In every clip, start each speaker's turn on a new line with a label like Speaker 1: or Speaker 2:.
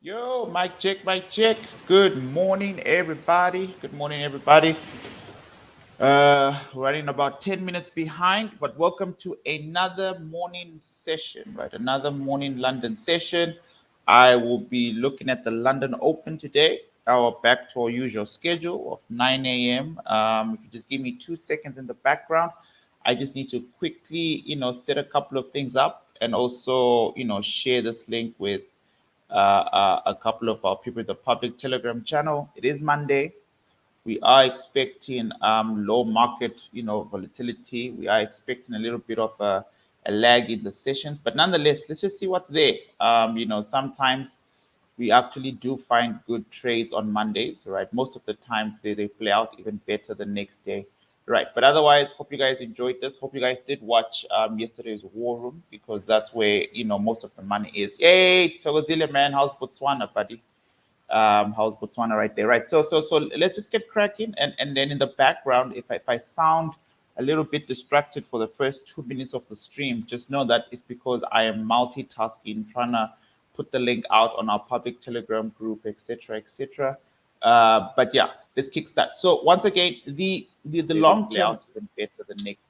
Speaker 1: Yo, mic check, mic check. Good morning, everybody. Good morning, everybody. Running about 10 minutes behind, but welcome to another morning session, right? Another morning London session. I will be looking at the London Open today. Our back to our usual schedule of 9 a.m. If you just give me 2 seconds in the background, I just need to quickly, set a couple of things up and also, share this link with a couple of our people in the public Telegram channel. It is Monday. We are expecting low market, volatility. We are expecting a little bit of a lag in the sessions, but nonetheless, let's just see what's there. Sometimes we actually do find good trades on Mondays, right? Most of the times they play out even better the next day, right? But otherwise, hope you guys enjoyed this. Hope you guys did watch yesterday's War Room because that's where most of the money is. Hey, Togozile, man, how's Botswana, buddy? How's Botswana right there, right? So let's just get cracking, and then in the background, if I sound a little bit distracted for the first 2 minutes of the stream, just know that it's because I am multitasking, trying to put the link out on our public Telegram group, etc., etc. But yeah, let's kickstart. So once again, the long term even better the next.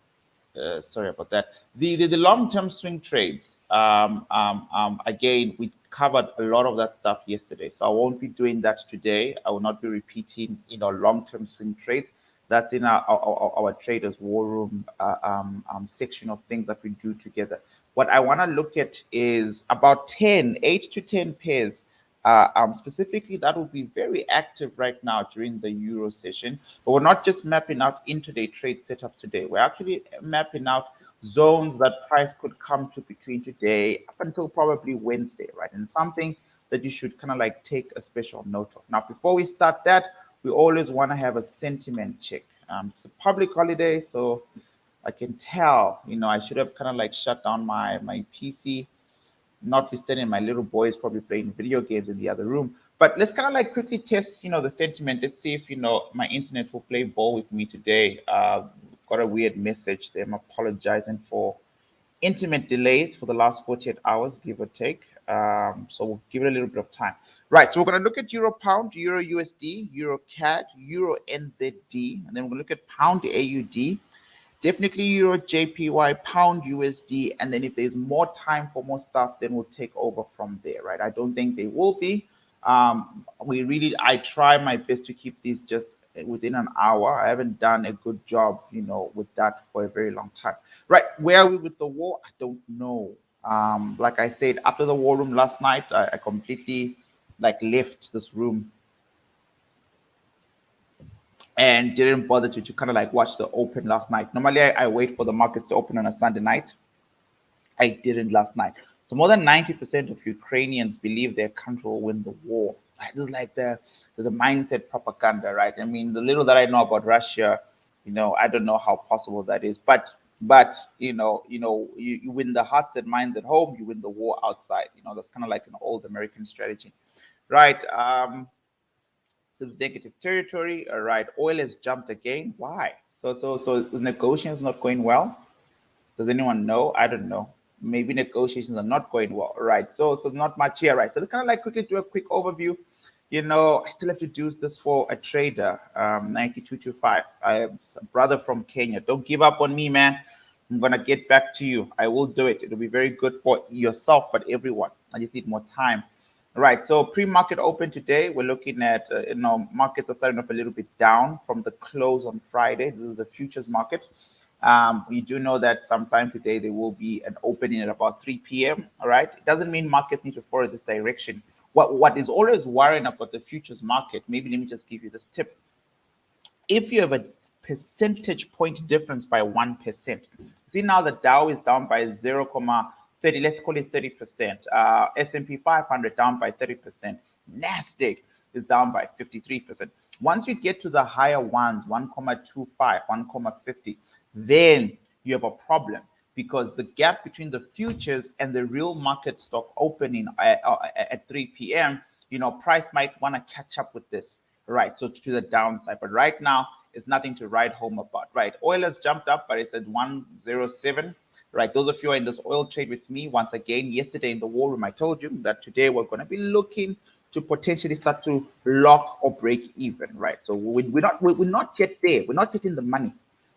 Speaker 1: Sorry about that. The long-term swing trades. Again, we covered a lot of that stuff yesterday, so I won't be doing that today. I will not be repeating, long-term swing trades. That's in our traders war room section of things that we do together. What I want to look at is about 8 to 10 pairs specifically, that will be very active right now during the Euro session. But we're not just mapping out intraday trade setup today. We're actually mapping out zones that price could come to between today up until probably Wednesday, right? And something that you should kind of like take a special note of. Now, before we start that, we always want to have a sentiment check. It's a public holiday, so I can tell, I should have kind of like shut down my PC, notwithstanding my little boy is probably playing video games in the other room. But let's kind of like quickly test, the sentiment. Let's see if, my internet will play ball with me today. Got a weird message there. I'm apologizing for internet delays for the last 48 hours, give or take. So we'll give it a little bit of time. Right, so we're going to look at Euro Pound, Euro USD, Euro CAD, Euro NZD, and then we're going to look at Pound AUD, definitely Euro JPY, Pound USD, and then if there's more time for more stuff, then we'll take over from there, right? I don't think they will be. I try my best to keep these just within an hour. I haven't done a good job, with that for a very long time. Right, where are we with the war? I don't know. Like I said, after the war room last night, I completely like left this room and didn't bother to kind of like watch the open last night. Normally, I wait for the markets to open on a Sunday night. I didn't last night. So more than 90% of Ukrainians believe their country will win the war. This is like the mindset propaganda, right? I mean, the little that I know about Russia, I don't know how possible that is. But you win the hearts and minds at home, you win the war outside. That's kind of like an old American strategy, right? Some negative territory. All right, oil has jumped again. Why? So is negotiations not going well? Does anyone know? I don't know. Maybe negotiations are not going well. All right. So not much here, right? So let's kind of like quickly do a quick overview. I still have to do this for a trader, 9225. I am a brother from Kenya. Don't give up on me, man. I'm gonna get back to you. I will do it. It'll be very good for yourself, but everyone. I just need more time. All right. So pre-market open today. We're looking at markets are starting off a little bit down from the close on Friday. This is the futures market. We do know that sometime today there will be an opening at about 3 p.m. All right. It doesn't mean markets need to follow this direction. What is always worrying about the futures market, maybe let me just give you this tip. If you have a percentage point difference by 1%, see now the Dow is down by 0.30, let's call it 30%. S&P 500 down by 30%. NASDAQ is down by 53%. Once you get to the higher ones, 1.25, 1.50, then you have a problem because the gap between the futures and the real market stock opening at 3 p.m., price might want to catch up with this, right? So to the downside, but right now it's nothing to write home about, right? Oil has jumped up, but it's at 107, right? Those of you who are in this oil trade with me, once again, yesterday in the war room, I told you that today we're going to be looking to potentially start to lock or break even, right? So we're not yet there. We're not getting the money,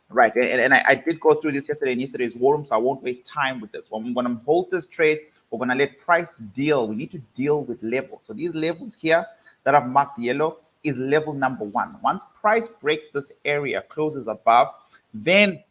Speaker 1: right? And I did go through this yesterday in yesterday's war room, so I won't waste time with this. When we're going to hold this trade, we're going to let price deal. We need to deal with levels. So these levels here that I've marked yellow is level number one. Once price breaks this area, closes above, then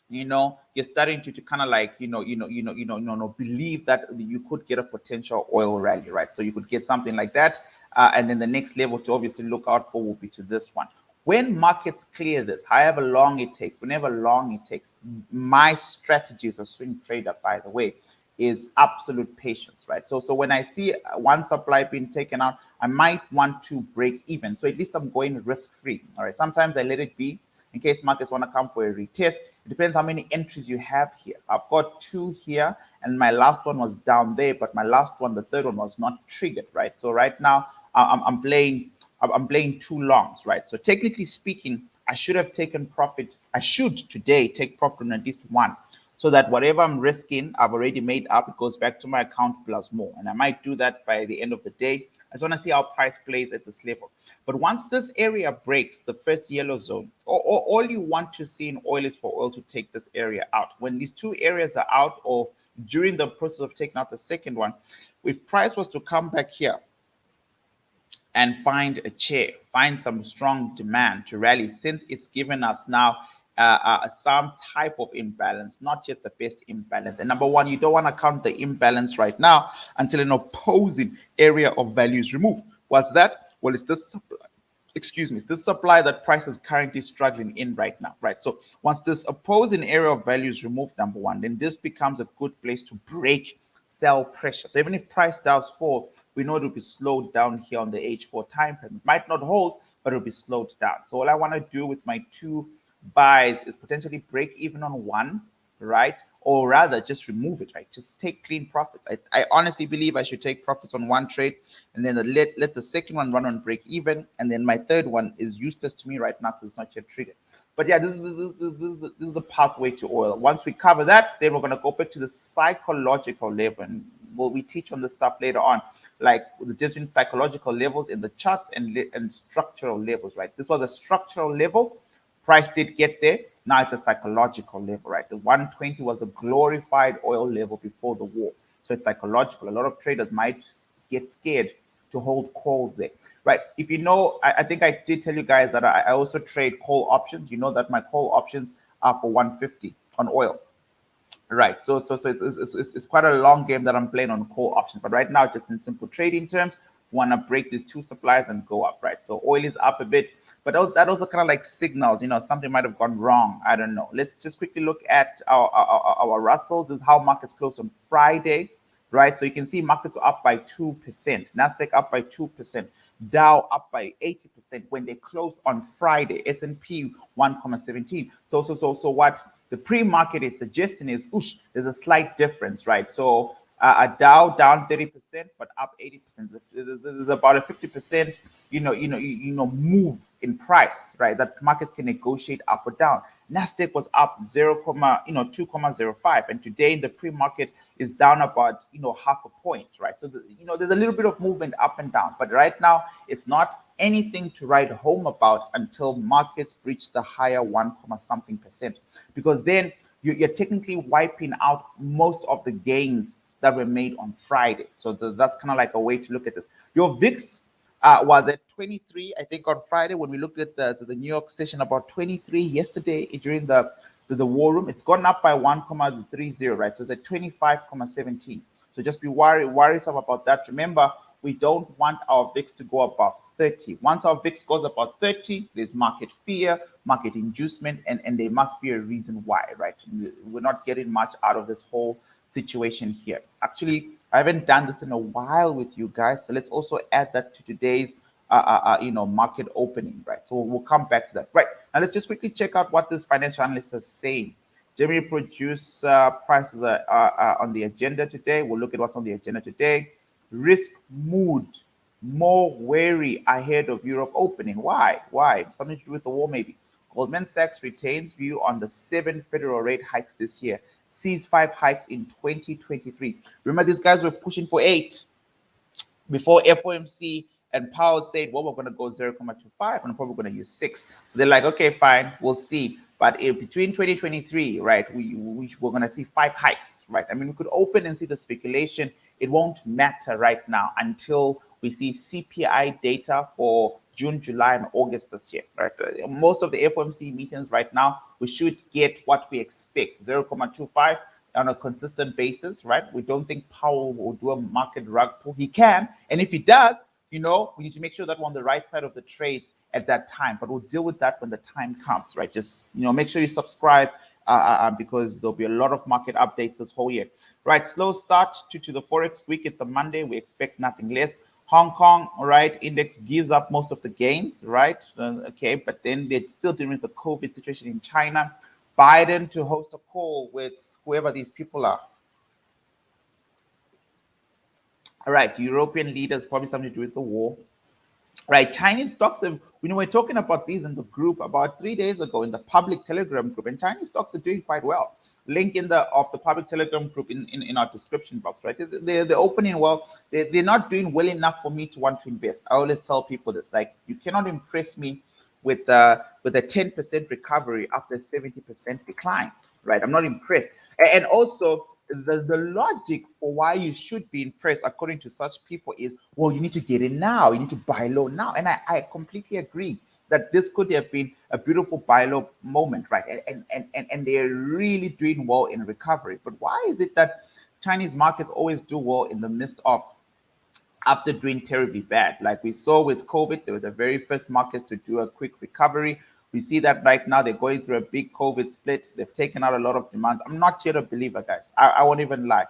Speaker 1: you're starting to kind of like believe that you could get a potential oil rally, right? So you could get something like that, and then the next level to obviously look out for will be to this one. When markets clear this, however long it takes, whenever long it takes, my strategy as a swing trader, by the way, is absolute patience, right? So when I see one supply being taken out, I might want to break even. So at least I'm going risk free. All right. Sometimes I let it be in case markets want to come for a retest. It depends how many entries you have here. I've got 2 here, and my last one was down there, but my last one, the third one, was not triggered, right? So right now I'm playing 2 longs, right? So technically speaking, I should have taken profit. I should today take profit on at least one, so that whatever I'm risking, I've already made up. It goes back to my account plus more, and I might do that by the end of the day. I just want to see how price plays at this level. But once this area breaks the first yellow zone, all you want to see in oil is for oil to take this area out. When these 2 areas are out, or during the process of taking out the second one, if price was to come back here and find a chair, find some strong demand to rally, since it's given us now some type of imbalance, not yet the best imbalance. And number one, you don't want to count the imbalance right now until an opposing area of value is removed. What's that? Well, it's this supply. Excuse me, it's this supply that price is currently struggling in right now, right? So once this opposing area of value is removed, number one, then this becomes a good place to break sell pressure. So even if price does fall, we know it will be slowed down here on the H4 time frame. It might not hold, but it will be slowed down. So all I want to do with my 2 buys is potentially break even on one, right? Or rather just remove it, right? Just take clean profits. I honestly believe I should take profits on one trade, and then let the second one run on break even, and then my third one is useless to me right now because it's not yet triggered. But yeah, this is the pathway to oil. Once we cover that, then we're going to go back to the psychological level. And we teach on this stuff later on, like the different psychological levels in the charts and structural levels, right? This was a structural level. Price did get there. Now it's a psychological level, right? The 120 was the glorified oil level before the war. So it's psychological. A lot of traders might get scared to hold calls there, right? If you know, I think I did tell you guys that I also trade call options. You know that my call options are for 150 on oil. Right. So it's quite a long game that I'm playing on call options. But right now, just in simple trading terms, want to break these 2 supplies and go up, right? So oil is up a bit, but that also kind of like signals, something might have gone wrong. I don't know. Let's just quickly look at our Russells. This is how markets closed on Friday, right? So you can see markets are up by 2%, Nasdaq up by 2%, Dow up by 80% when they closed on Friday, S&P 1,17. So what the pre-market is suggesting is, there's a slight difference, right? So a Dow down 30%, but up 80%. There's about a 50%, move in price, right? That markets can negotiate up or down. Nasdaq was up 2.05, and today in the pre-market is down about half a point, right? So there's a little bit of movement up and down, but right now it's not anything to write home about until markets breach the higher 1, something percent, because then you're technically wiping out most of the gains that were made on Friday. So that's kind of like a way to look at this. Your VIX was at 23, I think, on Friday when we looked at the New York session, about 23 yesterday during the war room. It's gone up by 1.30, right? So it's at 25.17. So just be worrisome about that. Remember, we don't want our VIX to go above 30. Once our VIX goes above 30, there's market fear, market inducement, and there must be a reason why, right? We're not getting much out of this whole situation here. Actually, I haven't done this in a while with you guys, so let's also add that to today's market opening, right? So we'll come back to that. Right, now let's just quickly check out what this financial analyst is saying. Germany produce prices are on the agenda today. We'll look at what's on the agenda today. Risk mood, more wary ahead of Europe opening. Why? Something to do with the war, maybe. Goldman Sachs retains view on the 7 federal rate hikes this year, sees 5 hikes in 2023. Remember, these guys were pushing for 8. before FOMC and Powell said, well, we're going to go 0.25 and probably going to use 6. So they're like, okay, fine, we'll see. But if between 2023, right, we're going to see 5 hikes, right? I mean, we could open and see the speculation. It won't matter right now until we see CPI data for June, July, and August this year, right? Most of the FOMC meetings right now, we should get what we expect, 0.25 on a consistent basis, right? We don't think Powell will do a market rug pull. He can, and if he does, we need to make sure that we're on the right side of the trades at that time. But we'll deal with that when the time comes, right? Just make sure you subscribe because there'll be a lot of market updates this whole year. Right, slow start to the Forex week. It's a Monday. We expect nothing less. Hong Kong, right, index gives up most of the gains, right? Okay, but then they're still dealing with the COVID situation in China. Biden to host a call with whoever these people are. All right, European leaders, probably something to do with the war. Right, Chinese stocks have, we're talking about these in the group about 3 days ago in the public Telegram group, and Chinese stocks are doing quite well. Link in the public Telegram group in our description box, right? They're opening well. They're not doing well enough for me to want to invest. I always tell people this, like, you cannot impress me with a 10% recovery after a 70% decline, right? I'm not impressed. And also, the logic for why you should be impressed, according to such people, is, well, you need to get in now, you need to buy low now. And I completely agree that this could have been a beautiful buy low moment, right? And they're really doing well in recovery. But why is it that Chinese markets always do well in the midst of after doing terribly bad? Like we saw with COVID, they were the very first markets to do a quick recovery. We see that right now they're going through a big COVID split. They've taken out a lot of demands. I'm not yet a believer, guys. I won't even lie.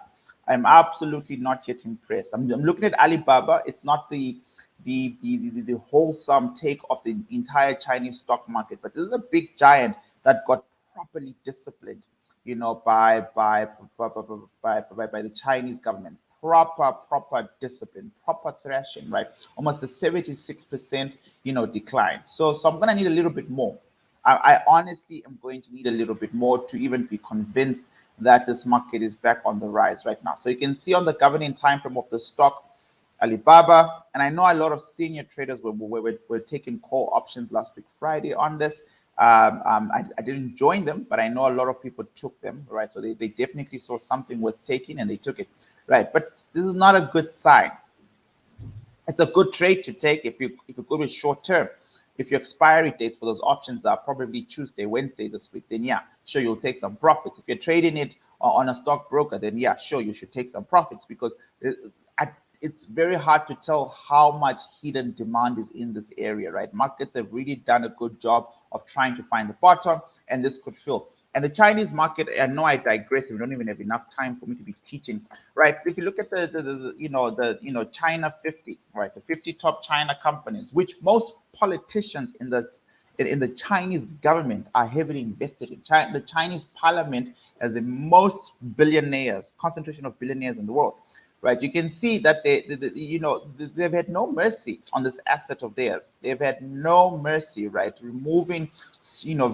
Speaker 1: I'm absolutely not yet impressed. I'm looking at Alibaba. It's not the wholesome take of the entire Chinese stock market, but this is a big giant that got properly disciplined, by the Chinese government. Proper discipline, proper thrashing, right? Almost a 76%, decline. So I'm gonna need a little bit more. I honestly am going to need a little bit more to even be convinced that this market is back on the rise right now. So you can see on the governing time frame of the stock, Alibaba, and I know a lot of senior traders were taking call options last week Friday on this. I didn't join them, but I know a lot of people took them, right? So they definitely saw something worth taking and they took it, right? But this is not a good sign. It's a good trade to take if you go with short term. If your expiry dates for those options are probably Tuesday, Wednesday this week, then yeah, sure, you'll take some profits. If you're trading it on a stockbroker, then yeah, sure, you should take some profits because it's very hard to tell how much hidden demand is in this area, right? Markets have really done a good job of trying to find the bottom, and this could fill. And the Chinese market, I know I digress. We don't even have enough time for me to be teaching, right? If you look at the China 50, right, the 50 top China companies, which most politicians in the Chinese government are heavily invested in. The Chinese parliament has the most billionaires, concentration of billionaires in the world, right? You can see that they've had no mercy on this asset of theirs. They've had no mercy, right? Removing,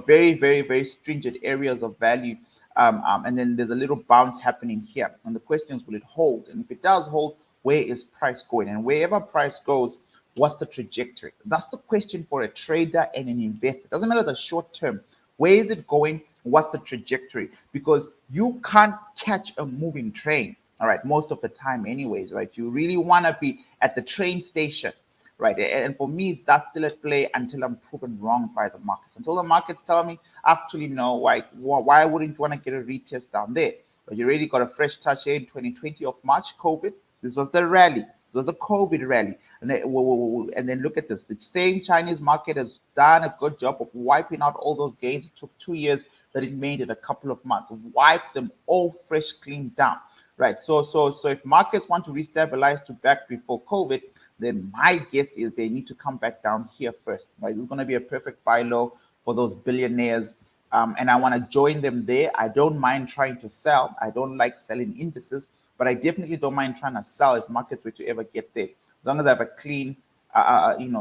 Speaker 1: very, very, very stringent areas of value. And then there's a little bounce happening here. And the question is, will it hold? And if it does hold, where is price going? And wherever price goes, what's the trajectory? That's the question for a trader and an investor. It doesn't matter the short term. Where is it going? What's the trajectory? Because you can't catch a moving train, all right, most of the time anyways, right? You really want to be at the train station, right? And for me, that's still at play until I'm proven wrong by the markets. Until the markets tell me, actually, no, why wouldn't you want to get a retest down there? But you already got a fresh touch here in 2020 of March, COVID. This was the rally. It was the COVID rally. And then look at this. The same Chinese market has done a good job of wiping out all those gains. It took 2 years that it made in a couple of months. Wipe them all fresh, clean down. Right. So if markets want to restabilize to back before COVID, then my guess is they need to come back down here first. Right. It's going to be a perfect buy low for those billionaires. And I want to join them there. I don't mind trying to sell. I don't like selling indices, but I definitely don't mind trying to sell if markets were to ever get there. As long as I have a clean,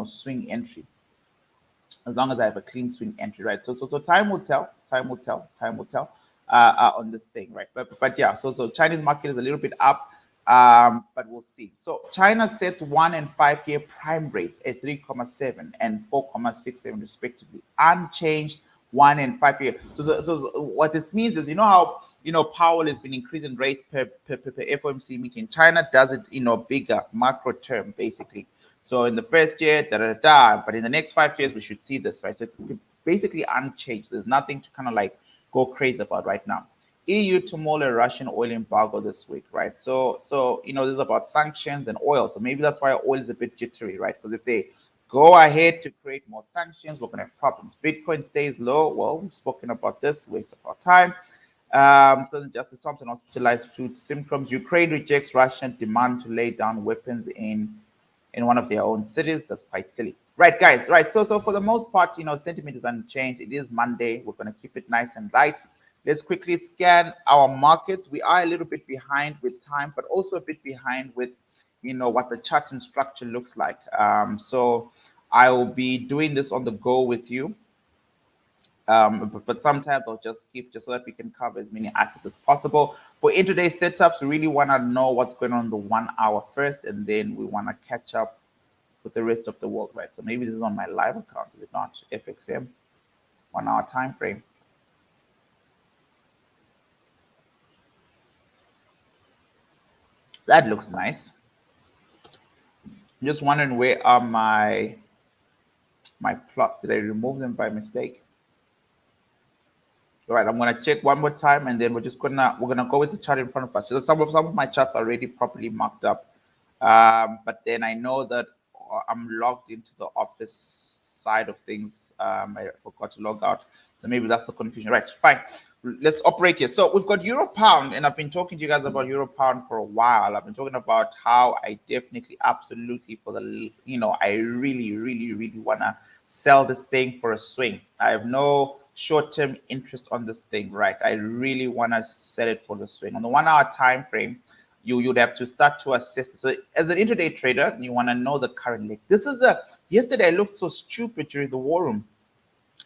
Speaker 1: swing entry. As long as I have a clean swing entry, right? So time will tell. Time will tell. Time will tell on this thing, right? But yeah. So Chinese market is a little bit up. But we'll see. So China sets 1 and 5-year prime rates at 3.7 and 4.67 respectively, unchanged 1 and 5-year. So what this means is, you know how Powell has been increasing rates per FOMC meeting. China does it bigger macro term basically. So in the first year, but in the next 5 years we should see this, right? So it's basically unchanged. There's nothing to kind of like go crazy about right now. EU to mull a Russian oil embargo this week, right? So this is about sanctions and oil. So maybe that's why oil is a bit jittery, right? Because if they go ahead to create more sanctions, we're gonna have problems. Bitcoin stays low. Well, we've spoken about this, waste of our time. So Justice Thompson hospitalized food symptoms. Ukraine rejects Russian demand to lay down weapons in one of their own cities. That's quite silly. Right, guys, right. So for the most part, sentiment is unchanged. It is Monday. We're going to keep it nice and light. Let's quickly scan our markets. We are a little bit behind with time, but also a bit behind with, what the chart and structure looks like. So I will be doing this on the go with you. But sometimes I'll just skip just so that we can cover as many assets as possible. For intraday setups, we really want to know what's going on in the 1 hour first, and then we want to catch up with the rest of the world, right? So maybe this is on my live account, is it not? FXM, 1 hour time frame. That looks nice. I'm just wondering where are my plots? Did I remove them by mistake? All right, I'm gonna check one more time, and then we're gonna go with the chart in front of us. So some of my charts are already properly marked up, but then I know that I'm logged into the office side of things. I forgot to log out, so maybe that's the confusion. Right, fine. Let's operate here. So we've got Euro Pound, and I've been talking to you guys about Euro Pound for a while. I've been talking about how I definitely, absolutely, I really, really, really wanna sell this thing for a swing. I have no short-term interest on this thing, right? I really want to sell it for the swing. On the 1 hour time frame, you'd have to start to assess. So as an intraday trader, you want to know the current leg. Yesterday I looked so stupid during the war room.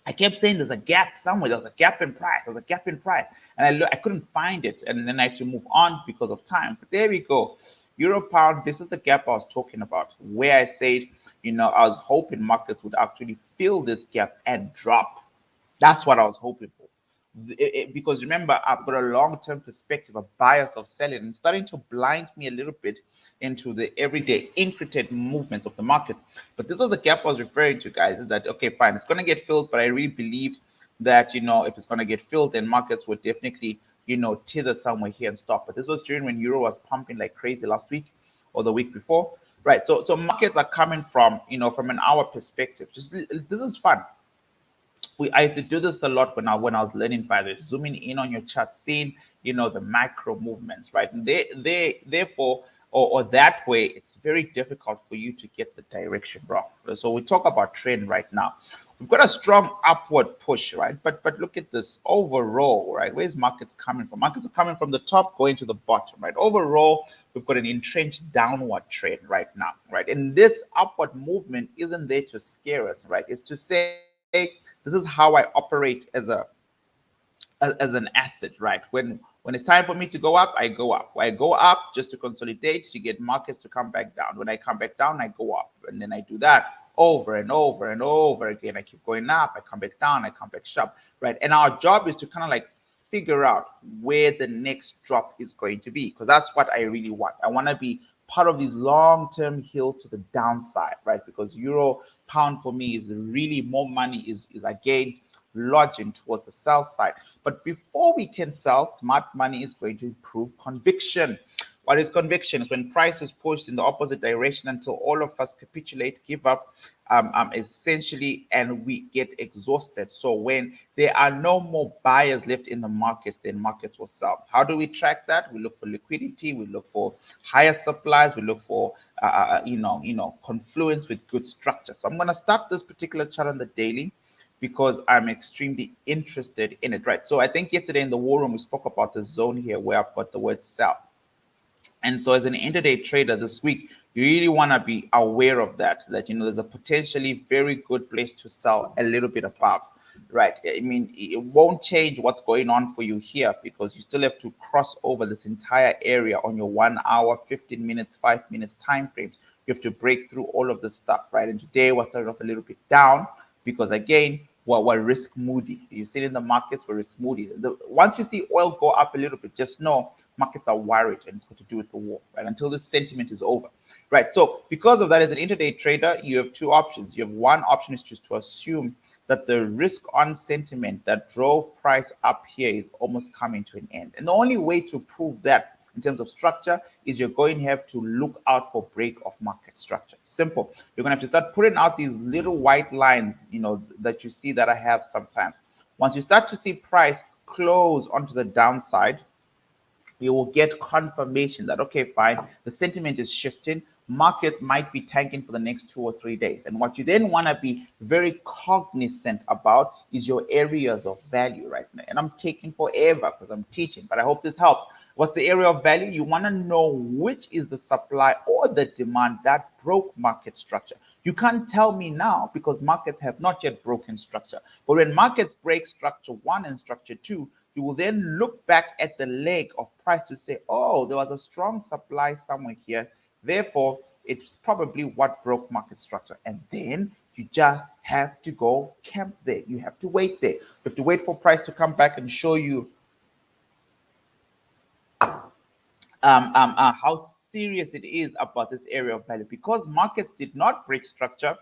Speaker 1: I kept saying there's a gap somewhere. There's a gap in price. There's a gap in price, and I couldn't find it, and then I had to move on because of time. But there we go. Euro pound. This is the gap I was talking about, where I said, I was hoping markets would actually fill this gap and drop. That's what I was hoping for. Because remember, I've got a long-term perspective, a bias of selling, and starting to blind me a little bit into the everyday intricate movements of the market. But this was the gap I was referring to, guys. Is that okay? Fine, it's going to get filled, but I really believed that if it's going to get filled, then markets would definitely tether somewhere here and stop. But this was during when euro was pumping like crazy last week or the week before, right? So markets are coming from from an hour perspective. Just this is fun. I had to do this a lot when I was learning by this, zooming in on your chart, seeing the macro movements, right? And they therefore or that way, it's very difficult for you to get the direction wrong. So we talk about trend right now. We've got a strong upward push, right? But look at this overall, right? Where's markets coming from? Markets are coming from the top, going to the bottom, right? Overall, we've got an entrenched downward trend right now, right? And this upward movement isn't there to scare us, right? It's to say this is how I operate as an asset, right? When it's time for me to go up, I go up. When I go up just to consolidate, to get markets to come back down. When I come back down, I go up, and then I do that over and over and over again. I keep going up, I come back down, I come back sharp, right? And our job is to kind of like figure out where the next drop is going to be, because that's what I really want. I want to be part of these long-term hills to the downside, right? Because euro pound for me is really more money is again lodging towards the sell side. But before we can sell, smart money is going to improve conviction. What is conviction? Is when price is pushed in the opposite direction until all of us capitulate, give up, essentially, and we get exhausted. So when there are no more buyers left in the markets, then markets will sell. How do we track that? We look for liquidity. We look for higher supplies. We look for confluence with good structure. So I'm going to start this particular chart on the daily, because I'm extremely interested in it, right? So I think yesterday in the war room, we spoke about the zone here where I've got the word sell. And so as an intraday trader this week, you really want to be aware of that there's a potentially very good place to sell a little bit above. right? I mean, it won't change what's going on for you here because you still have to cross over this entire area on your 1 hour, 15 minutes, 5 minutes time frame. You have to break through all of this stuff, right? And today was started off a little bit down because again, we're risk moody. You see it in the markets, we're risk moody. Once you see oil go up a little bit, just know markets are worried and it's got to do with the war, right? Until this sentiment is over. Right. So because of that, as an intraday trader, you have two options. You have one option is just to assume that the risk on sentiment that drove price up here is almost coming to an end. And the only way to prove that in terms of structure is you're going to have to look out for break of market structure. Simple. You're going to have to start putting out these little white lines, you know, that you see that I have sometimes. Once you start to see price close onto the downside, you will get confirmation that, okay, fine, the sentiment is shifting. Markets might be tanking for the next 2 or 3 days. And what you then want to be very cognizant about is your areas of value right now. And I'm taking forever because I'm teaching, but I hope this helps. What's the area of value? You want to know which is the supply or the demand that broke market structure. You can't tell me now because markets have not yet broken structure. But when markets break structure 1 and structure 2, you will then look back at the leg of price to say, oh, there was a strong supply somewhere here. Therefore, it's probably what broke market structure. And then you just have to go camp there. You have to wait there. You have to wait for price to come back and show you how serious it is about this area of value. Because markets did not break structure,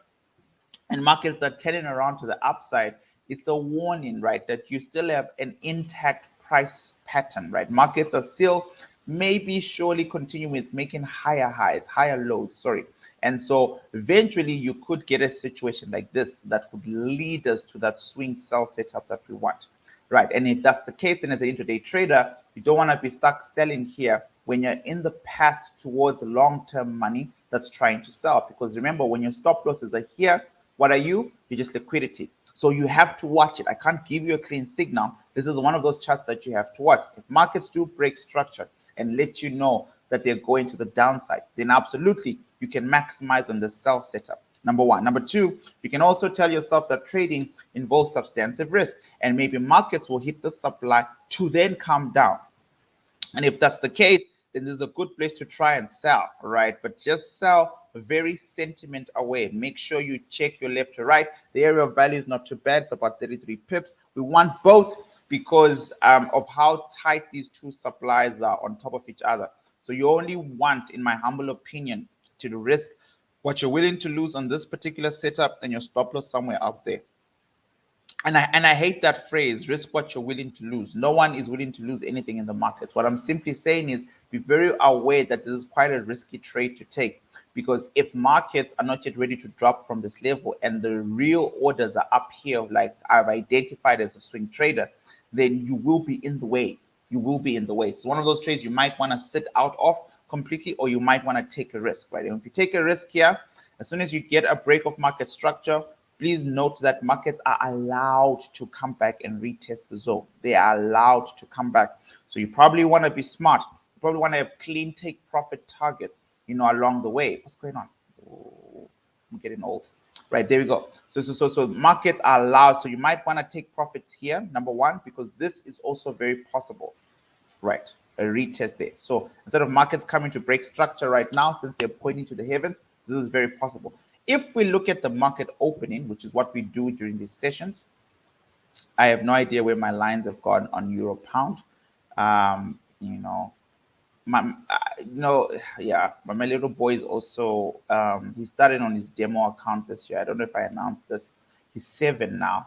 Speaker 1: and markets are turning around to the upside, it's a warning, right, that you still have an intact price pattern, right? Markets are still maybe surely continue with making higher highs, higher lows, sorry. And so eventually you could get a situation like this that could lead us to that swing sell setup that we want, right? And if that's the case, then as an intraday trader, you don't want to be stuck selling here when you're in the path towards long-term money that's trying to sell. Because remember, when your stop losses are here, what are you? You're just liquidity. So you have to watch it. I can't give you a clean signal. This is one of those charts that you have to watch. If markets do break structure and let you know that they're going to the downside, then absolutely you can maximize on the sell setup. Number one. Number two, you can also tell yourself that trading involves substantive risk and maybe markets will hit the supply to then come down. And if that's the case, then this is a good place to try and sell, right? But just sell very sentiment away. Make sure you check your left to right. The area of value is not too bad. It's about 33 pips. We want both because of how tight these two supplies are on top of each other. So you only want, in my humble opinion, to risk what you're willing to lose on this particular setup and your stop loss somewhere out there. And I hate that phrase, risk what you're willing to lose. No one is willing to lose anything in the markets. What I'm simply saying is be very aware that this is quite a risky trade to take, because if markets are not yet ready to drop from this level and the real orders are up here, like I've identified as a swing trader, then you will be in the way. You will be in the way. It's one of those trades you might want to sit out of completely, or you might want to take a risk, right? And if you take a risk here, as soon as you get a break of market structure, please note that markets are allowed to come back and retest the zone. They are allowed to come back. So you probably want to be smart. You probably want to have clean take profit targets, along the way. What's going on? Oh, I'm getting old. Right, there we go. So markets are allowed. So you might want to take profits here, number one, because this is also very possible. Right, a retest there. So instead of markets coming to break structure right now, since they're pointing to the heavens, this is very possible. If we look at the market opening, which is what we do during these sessions, I have no idea where my lines have gone on euro pound. My little boy is also he started on his demo account this year. I don't know if I announced this. He's 7 now,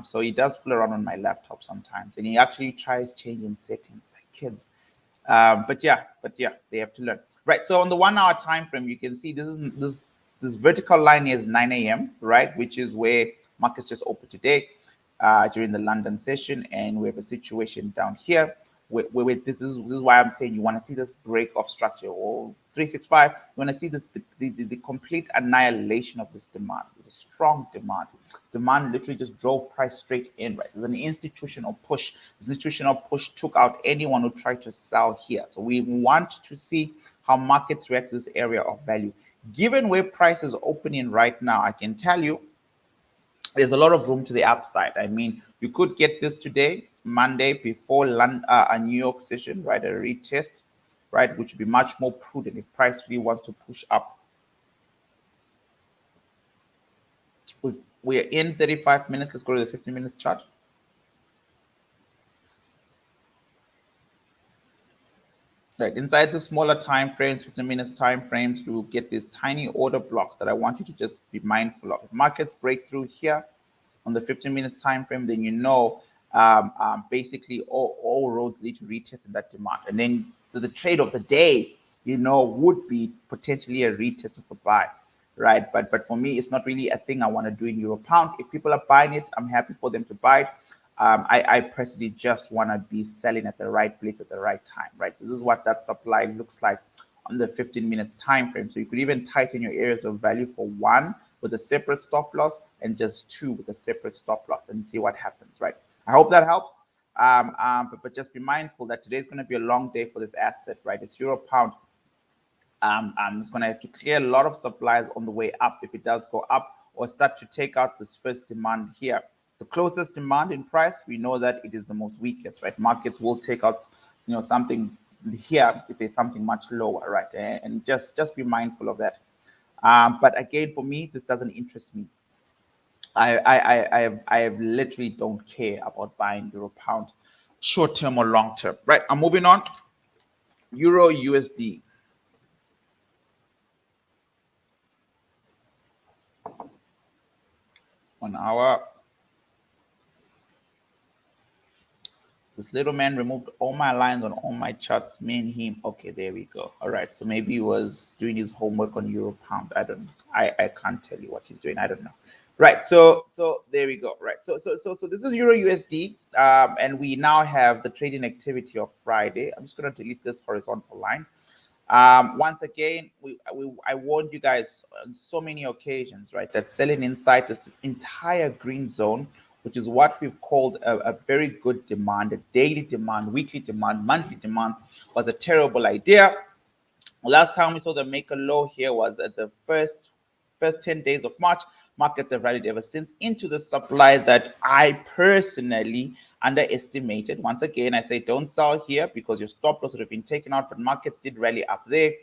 Speaker 1: so he does fool around on my laptop sometimes, and he actually tries changing settings like kids. But yeah, they have to learn. Right. So on the 1 hour time frame, you can see this vertical line is 9 a.m. right, which is where markets just opened today during the London session, and we have a situation down here. This is why I'm saying you want to see this break of structure or 365. You want to see this the complete annihilation of this demand. It's a strong demand. Demand literally just drove price straight in. Right, there's an institutional push. This institutional push took out anyone who tried to sell here. So we want to see how markets react to this area of value. Given where price is opening right now, I can tell you there's a lot of room to the upside. I mean, you could get this today, Monday, before a New York session, right? A retest, right? Which would be much more prudent if price really wants to push up. We're in 35 minutes. Let's go to the 15 minutes chart. Right, inside the smaller time frames, 15 minutes time frames, you will get these tiny order blocks that I want you to just be mindful of. If markets break through here on the 15 minutes time frame, then you know basically all roads lead to retesting that demand. And then the trade of the day, you know, would be potentially a retest of a buy, right? But for me, it's not really a thing I want to do in Euro Pound. If people are buying it, I'm happy for them to buy it. I personally just want to be selling at the right place at the right time, right? This is what that supply looks like on the 15 minutes time frame. So you could even tighten your areas of value for one with a separate stop loss and just two with a separate stop loss and see what happens, right? I hope that helps. But just be mindful that today's going to be a long day for this asset, right? It's Euro Pound. It's going to have to clear a lot of supplies on the way up if it does go up or start to take out this first demand here. The closest demand in price, we know that it is the most weakest, right? Markets will take out, you know, something here if there's something much lower, right? And just be mindful of that. But again, for me, this doesn't interest me. I literally don't care about buying Euro Pound, short term or long term, right? I'm moving on. Euro USD. On our This little man removed all my lines on all my charts, me and him. Okay, there we go. All right, so maybe he was doing his homework on Euro Pound. I don't know. I can't tell you what he's doing. I don't know. Right, so there we go. Right, so this is Euro USD, and we now have the trading activity of Friday. I'm just going to delete this horizontal line. Once again, I warned you guys on so many occasions, right, that selling inside this entire green zone, which is what we've called a very good demand, a daily demand, weekly demand, monthly demand, was a terrible idea. Last time we saw the make a low here was at the first 10 days of March. Markets have rallied ever since into the supply that I personally underestimated. Once again, I say don't sell here because your stop loss would have been taken out, but markets did rally up there.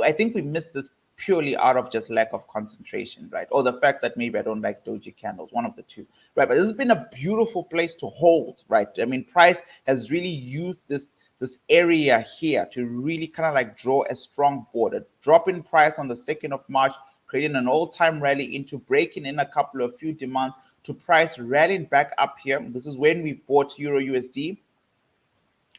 Speaker 1: I think we missed this purely out of just lack of concentration, right? Or the fact that maybe I don't like doji candles, one of the two, right? But this has been a beautiful place to hold, right? I mean, price has really used this area here to really kind of like draw a strong border. Drop in price on the 2nd of March, creating an all-time rally into breaking in a couple of few demands to price rallying back up here. This is when we bought Euro USD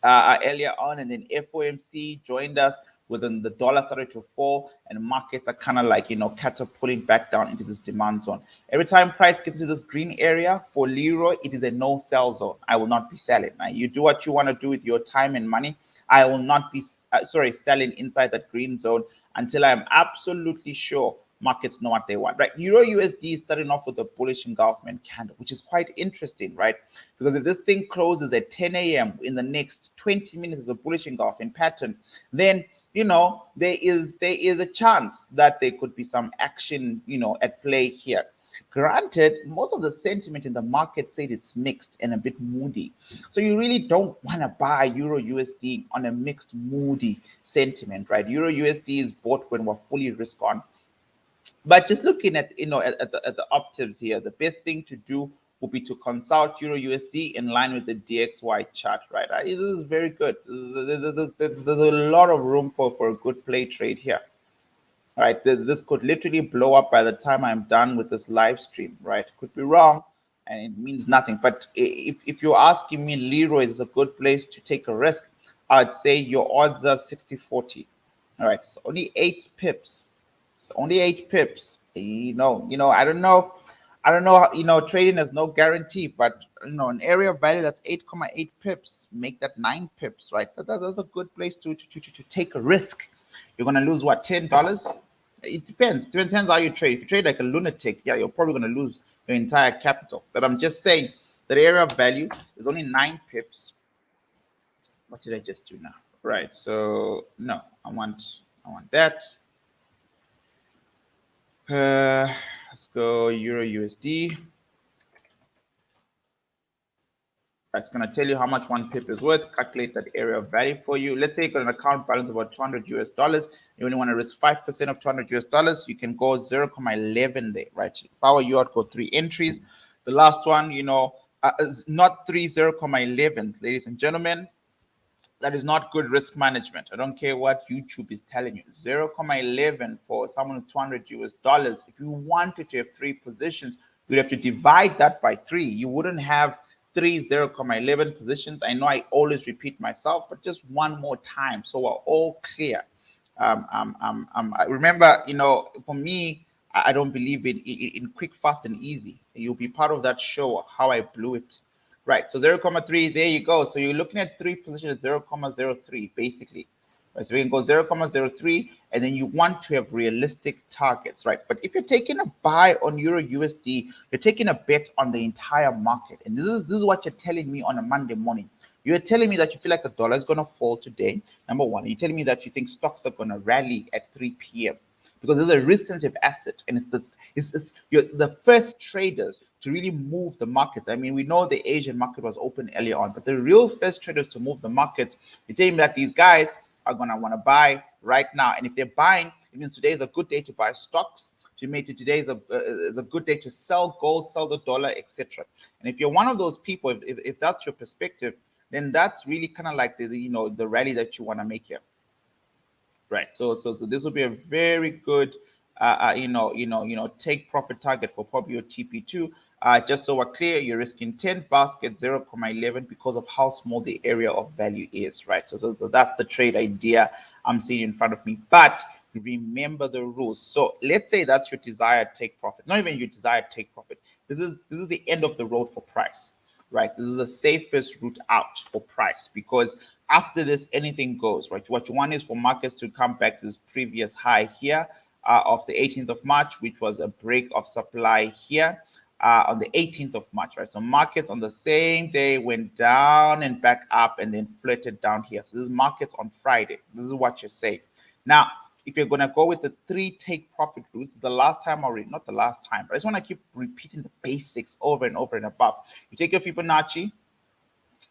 Speaker 1: earlier on, and then FOMC joined us when the dollar started to fall and markets are kind of like, you know, catapulting back down into this demand zone. Every time price gets into this green area for Leroy, it is a no sell zone. I will not be selling. You do what you want to do with your time and money. I will not be selling inside that green zone until I'm absolutely sure markets know what they want, right? Euro USD is starting off with a bullish engulfment candle, which is quite interesting, right? Because if this thing closes at 10 a.m. in the next 20 minutes as a bullish engulfing pattern, then, you know, there is a chance that there could be some action, you know, at play here. Granted, most of the sentiment in the market said it's mixed and a bit moody. So you really don't want to buy Euro USD on a mixed, moody sentiment, right? Euro USD is bought when we're fully risk on. But just looking at, you know, at the optives here, the best thing to do would be to consult Euro USD in line with the DXY chart, right? This is very good. There's a lot of room for a good play trade here. All right, this could literally blow up by the time I'm done with this live stream, right? Could be wrong, and it means nothing. But if you're asking me, Leroy, is a good place to take a risk, I'd say your odds are 60-40. All right, it's only 8 pips. It's only 8 pips. I don't know. I don't know. Trading has no guarantee, but an area of value that's 8.8 pips, make that 9 pips, right? That's a good place to take a risk. You're gonna lose what, $10? It depends. Depends how you trade. If you trade like a lunatic, yeah, you're probably gonna lose your entire capital. But I'm just saying that area of value is only 9 pips. What did I just do now? Right. So no, I want that. Let's go Euro USD. It's going to tell you how much one pip is worth, calculate that area of value for you. Let's say you got an account balance of about 200 US dollars. You only want to risk 5% of 200 US dollars. You can go 0.11 there, right? Power UARD, go 3 entries. The last one, is not 3 0.11s, ladies and gentlemen. That is not good risk management. I don't care what YouTube is telling you. 0.11 for someone with 200 US dollars. If you wanted to have 3 positions, you'd have to divide that by 3. You wouldn't have 3 0.11 positions. I know I always repeat myself, but just one more time so we're all clear. I remember, for me, I don't believe in quick, fast, and easy. You'll be part of that show, how I blew it. Right, so 0.3, there you go. So you're looking at 3 positions at 0.03, basically. Right, so we can go 0.03, and then you want to have realistic targets, right? But if you're taking a buy on EURUSD, you're taking a bet on the entire market. And this is what you're telling me on a Monday morning. You're telling me that you feel like the dollar is going to fall today, number one. You're telling me that you think stocks are going to rally at 3 p.m. because there's a risk-sensitive asset, and you're the first traders to really move the markets. I mean, we know the Asian market was open earlier on, but the real first traders to move the markets, you're telling me that these guys are going to want to buy right now. And if they're buying, it means today is a good day to buy stocks. Today is a good day to sell gold, sell the dollar, etc. And if you're one of those people, if that's your perspective, then that's really kind of like the rally that you want to make here. Right. So this will be a very good, take profit target for probably your TP2. Just so we're clear, you're risking 10 basket 0.11 because of how small the area of value is, right? So that's the trade idea I'm seeing in front of me. But remember the rules. So let's say that's your desired take profit, not even your desired take profit. This is the end of the road for price, right? This is the safest route out for price because after this, anything goes, right? What you want is for markets to come back to this previous high here of the 18th of March, which was a break of supply here on the 18th of March, right? So markets on the same day went down and back up and then flirted down here. So this is markets on Friday. This is what you're saying. Now, if you're going to go with the 3 take profit routes, the last time already, not the last time, but I just want to keep repeating the basics over and over and above. You take your Fibonacci,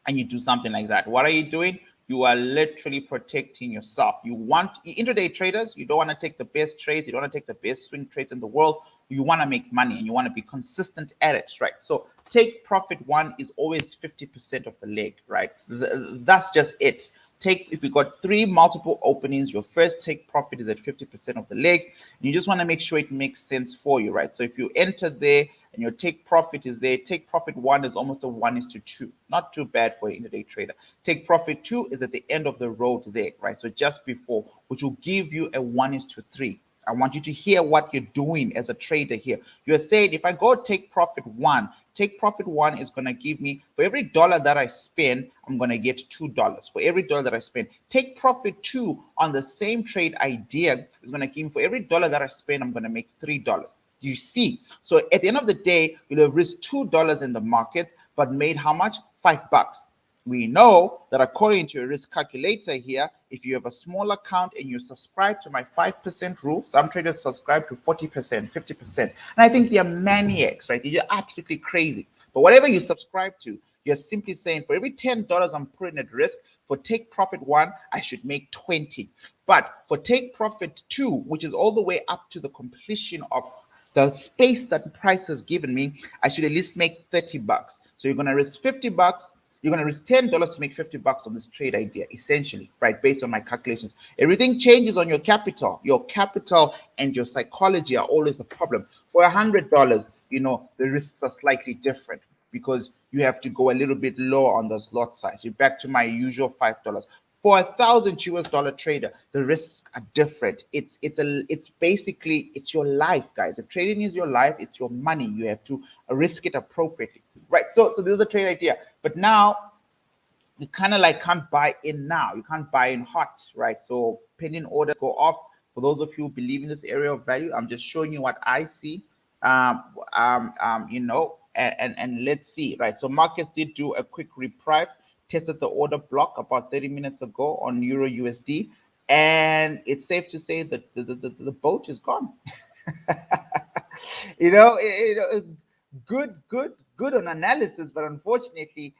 Speaker 1: and you do something like that. What are you doing? You are literally protecting yourself. You want intraday traders, you don't want to take the best trades, you don't want to take the best swing trades in the world. You want to make money and you want to be consistent at it, right? So take profit 1 is always 50% of the leg, right? That's just it. If you got 3 multiple openings, your first take profit is at 50% of the leg. And you just want to make sure it makes sense for you, right? So if you enter there and your take profit is there, take profit 1 is almost a 1:2. Not too bad for an intraday trader. Take profit 2 is at the end of the road there, right? So just before, which will give you a 1:3. I want you to hear what you're doing as a trader here. You're saying if I go take profit 1 is going to give me, for every dollar that I spend, I'm going to get $2 for every dollar that I spend. Take profit 2 on the same trade idea is going to give me, for every dollar that I spend, I'm going to make $3. You see, so at the end of the day, you'll have risked $2 in the markets, but made how much? $5. We know that according to your risk calculator here, if you have a small account and you subscribe to my 5% rule, some traders subscribe to 40%, 50%. And I think they are maniacs, right? They're absolutely crazy. But whatever you subscribe to, you're simply saying for every $10 I'm putting at risk, for take profit 1, I should make 20. But for take profit 2, which is all the way up to the completion of the space that price has given me, I should at least make $30. So you're going to risk $50. You're going to risk $10 to make $50 on this trade idea, essentially, right? Based on my calculations. Everything changes on your capital. Your capital and your psychology are always the problem. For $100, the risks are slightly different because you have to go a little bit lower on those lot size. You're back to my usual $5. For $1,000 trader, the risks are different. It's basically your life, guys. If trading is your life, it's your money. You have to risk it appropriately, right? So this is the trade idea. But now you kind of like can't buy in now. You can't buy in hot, right? So pending order go off. For those of you who believe in this area of value, I'm just showing you what I see. And let's see, right? So markets did do a quick reprieve, tested the order block about 30 minutes ago on EURUSD, and it's safe to say that the boat is gone. Good on analysis, but unfortunately,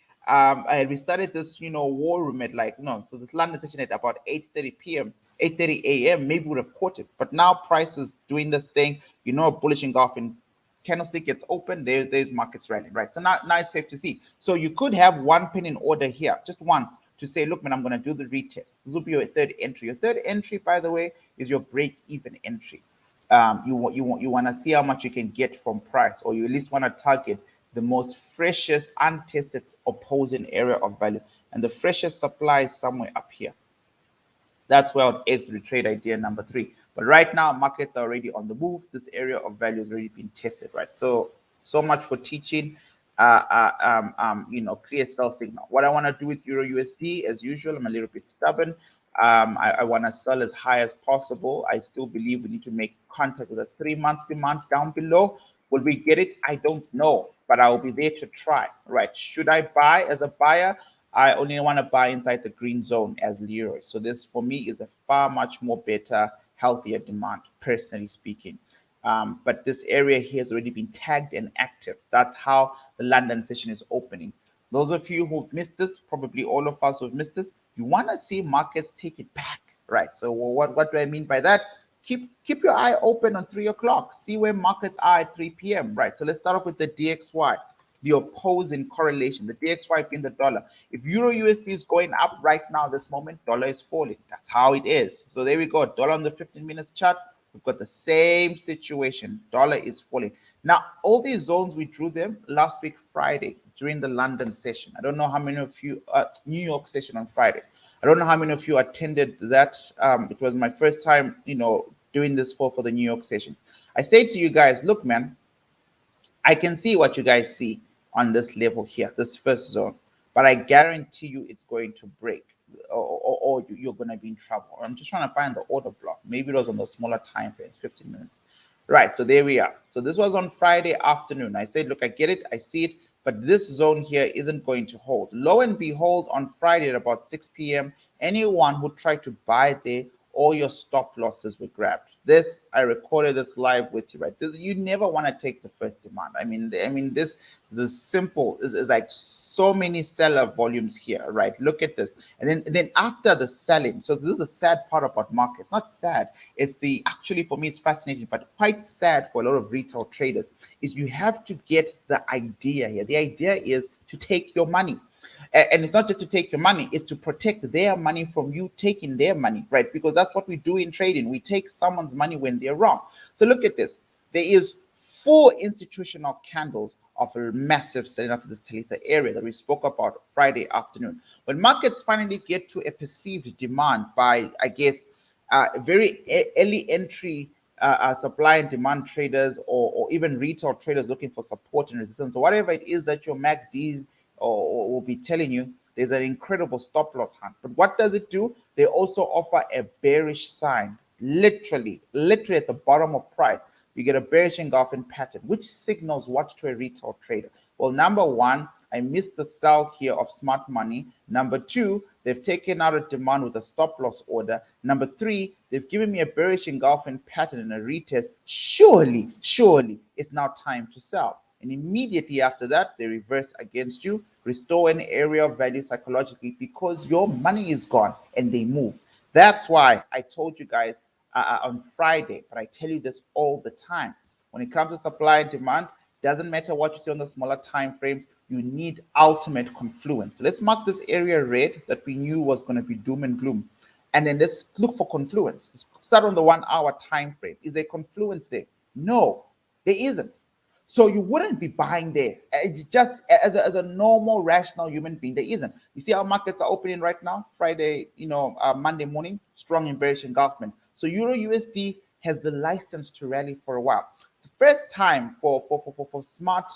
Speaker 1: we started this, war room at like no, so this London session at about 8:30 p.m., 8:30 a.m. Maybe we report it, but now prices doing this thing, bullish engulfing candlestick gets open. There's markets rallying, right? So now it's safe to see. So you could have one pin in order here, just one, to say, look, man, I'm going to do the retest. This will be your third entry. Your third entry, by the way, is your break-even entry. You want to see how much you can get from price, or you at least want to target the most freshest, untested opposing area of value, and the freshest supply is somewhere up here. That's where I'd exit the trade idea number 3. But right now, markets are already on the move. This area of value has already been tested, right? So much for teaching. Clear sell signal. What I want to do with Euro USD, as usual, I'm a little bit stubborn. I want to sell as high as possible. I still believe we need to make contact with a 3 months demand down below. Will we get it? I don't know, but I will be there to try, right? Should I buy as a buyer? I only want to buy inside the green zone as Leroy. So this for me is a far much more better, healthier demand, personally speaking. But this area here has already been tagged and active. That's how the London session is opening. Those of you who've missed this, probably all of us who've missed this, you want to see markets take it back, right? So what do I mean by that? Keep your eye open on 3 o'clock. See where markets are at 3 p.m., right? So let's start off with the DXY, the opposing correlation, the DXY being the dollar. If Euro USD is going up right now, this moment, dollar is falling. That's how it is. So there we go. Dollar on the 15 minutes chart. We've got the same situation. Dollar is falling. Now, all these zones, we drew them last week, Friday, during the London session. I don't know how many of you, New York session on Friday. I don't know how many of you attended that. It was my first time, doing this for the New York session. I say to you guys, look, man, I can see what you guys see on this level here, this first zone, but I guarantee you it's going to break, or you're going to be in trouble. I'm just trying to find the order block. Maybe it was on the smaller time frames, 15 minutes. Right, so there we are. So this was on Friday afternoon. I said, look, I get it, I see it, but this zone here isn't going to hold. Lo and behold, on Friday at about 6 p.m., anyone who tried to buy there, all your stop losses were grabbed. This, I recorded this live with you, right? This, you never want to take the first demand. I mean, this simple is like so many seller volumes here, right? Look at this. And then after the selling, so this is the sad part about markets. Not sad, it's the, actually for me it's fascinating, but quite sad for a lot of retail traders, is you have to get the idea here. The idea is to take your money. And it's not just to take your money, it's to protect their money from you taking their money, right? Because that's what we do in trading. We take someone's money when they're wrong. So look at this. There is 4 institutional candles of a massive selling after this Talitha area that we spoke about Friday afternoon. When markets finally get to a perceived demand by, I guess, very early entry supply and demand traders, or even retail traders looking for support and resistance, or whatever it is that your MACD or will be telling you, there's an incredible stop loss hunt. But what does it do? They also offer a bearish sign, literally at the bottom of price. You get a bearish engulfing pattern, which signals what to a retail trader? Well, number one, I missed the sell here of smart money. Number two, they've taken out a demand with a stop loss order. Number three, they've given me a bearish engulfing pattern in a retest. Surely, it's now time to sell. And immediately after that, they reverse against you, restore an area of value psychologically, because your money is gone and they move. That's why I told you guys on Friday, but I tell you this all the time. When it comes to supply and demand, doesn't matter what you see on the smaller time frames, you need ultimate confluence. So let's mark this area red that we knew was going to be doom and gloom. And then let's look for confluence. Let's start on the 1 hour time frame. Is there confluence there? No, there isn't. So you wouldn't be buying there. Just as a normal, rational human being, there isn't. You see how markets are opening right now, Friday, Monday morning, strong in bearish engulfment. So Euro USD has the license to rally for a while. The first time for smart,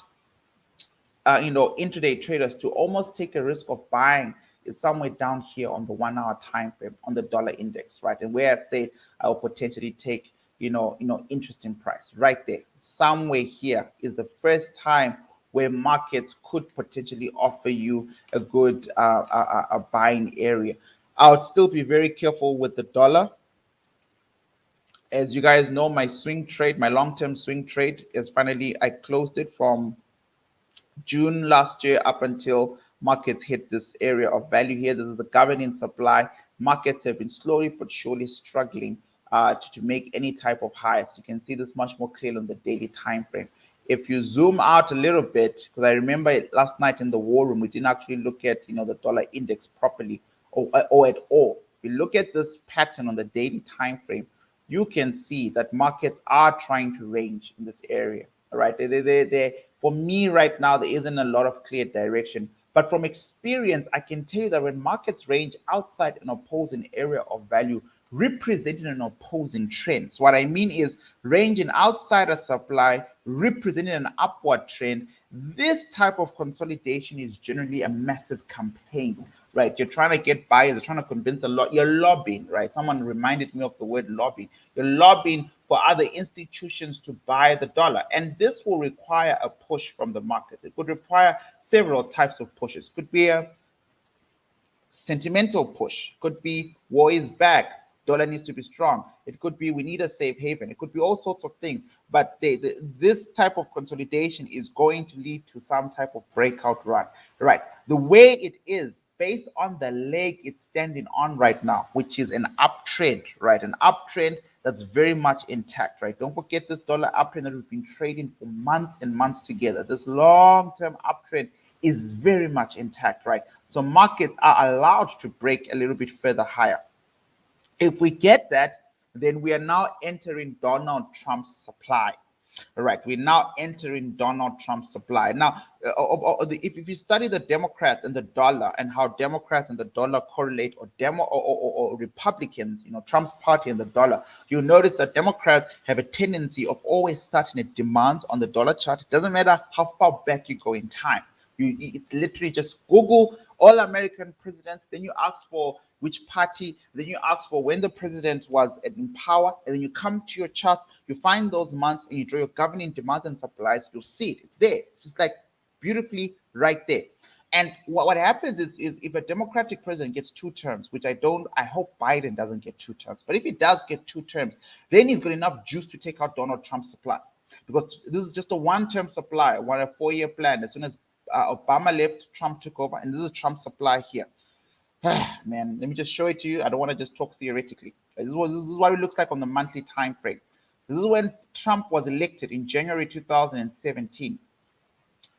Speaker 1: intraday traders to almost take a risk of buying is somewhere down here on the 1 hour time frame on the dollar index, right? And where I say I will potentially take interesting price right there. Somewhere here is the first time where markets could potentially offer you a good a buying area. I would still be very careful with the dollar. As you guys know, my swing trade, my long-term swing trade is finally, I closed it from June last year up until markets hit this area of value here. This is the governing supply. Markets have been slowly but surely struggling to make any type of highs. You can see this much more clearly on the daily time frame. If you zoom out a little bit, because I remember last night in the war room, we didn't actually look at the dollar index properly or at all. If you look at this pattern on the daily time frame, you can see that markets are trying to range in this area. All right, for me right now, there isn't a lot of clear direction. But from experience, I can tell you that when markets range outside an opposing area of value, representing an opposing trend. So what I mean is ranging outside a supply, representing an upward trend. This type of consolidation is generally a massive campaign, right? You're trying to get buyers, you're trying to convince a lot, you're lobbying, right? Someone reminded me of the word lobbying. You're lobbying for other institutions to buy the dollar. And this will require a push from the markets. It could require several types of pushes. It could be a sentimental push. It could be war is back, dollar needs to be strong. It could be we need a safe haven. It could be all sorts of things. But this type of consolidation is going to lead to some type of breakout run, right? The way it is, based on the leg it's standing on right now, which is an uptrend, right? An uptrend that's very much intact, right? Don't forget this dollar uptrend that we've been trading for months and months together. This long-term uptrend is very much intact, right? So markets are allowed to break a little bit further higher. If we get that, then we are now entering Donald Trump's supply. All right, we're now entering Donald Trump's supply. Now, if you study the Democrats and the dollar and how Democrats and the dollar correlate, or Republicans, Trump's party and the dollar, you'll notice that Democrats have a tendency of always starting at demands on the dollar chart. It doesn't matter how far back you go in time. It's literally just Google all American presidents, then you ask for which party, then you ask for when the president was in power, and then you come to your charts, you find those months, and you draw your governing demands and supplies. You'll see it. It's there. It's just like beautifully right there. And what happens is if a Democratic president gets 2 terms, which I hope Biden doesn't get 2 terms, but if he does get 2 terms, then he's got enough juice to take out Donald Trump's supply. Because this is just a 1-term supply, a 4-year plan. As soon as Obama left, Trump took over, and this is Trump's supply here. Man, let me just show it to you. I don't want to just talk theoretically. This is what it looks like on the monthly time frame. This is when Trump was elected in January 2017.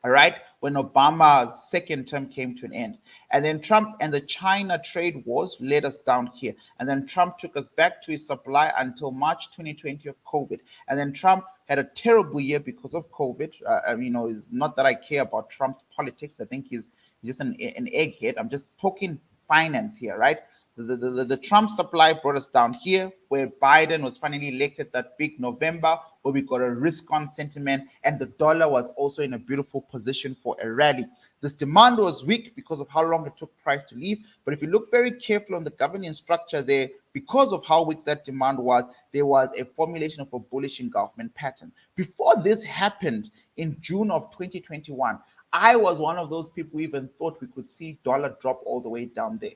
Speaker 1: All right, when Obama's 2nd term came to an end. And then Trump and the China trade wars led us down here. And then Trump took us back to his supply until March 2020 of COVID. And then Trump had a terrible year because of COVID. It's not that I care about Trump's politics. I think he's just an egghead. I'm just talking finance here, right? The Trump supply brought us down here, where Biden was finally elected that big November, where we got a risk-on sentiment, and the dollar was also in a beautiful position for a rally. This demand was weak because of how long it took price to leave, but if you look very carefully on the governing structure there, because of how weak that demand was, there was a formulation of a bullish engulfment pattern. Before this happened in June of 2021, I was one of those people who even thought we could see dollar drop all the way down there.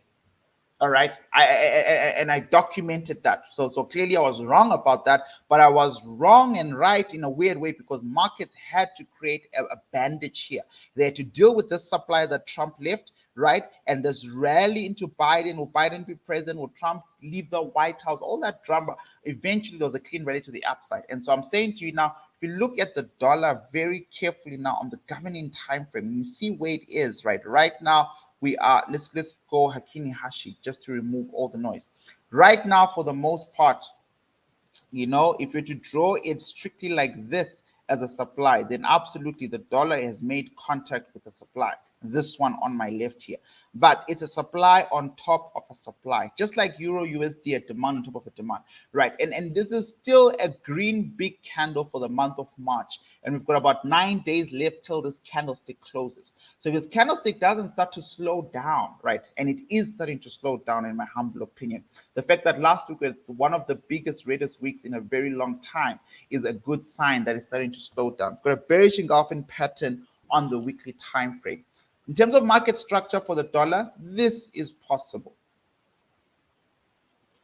Speaker 1: All right, I documented that. So clearly I was wrong about that, but I was wrong and right in a weird way, because markets had to create a bandage here. They had to deal with this supply that Trump left, right? And this rally into Biden. Will Biden be president? Will Trump leave the White House? All that drama. Eventually there was a clean rally to the upside. And so I'm saying to you now, if you look at the dollar very carefully now on the governing time frame, you see where it is, right? Right now, we are, let's go Hakini Hashi just to remove all the noise. Right now, for the most part, if you're to draw it strictly like this as a supply, then absolutely the dollar has made contact with the supply. This one on my left here. But it's a supply on top of a supply, just like EURUSD, a demand on top of a demand, right? And this is still a green big candle for the month of March. And we've got about 9 days left till this candlestick closes. So if this candlestick doesn't start to slow down, right, and it is starting to slow down in my humble opinion, the fact that last week was one of the biggest, reddest weeks in a very long time is a good sign that it's starting to slow down. Got a bearish engulfing pattern on the weekly time frame. In terms of market structure for the dollar, this is possible.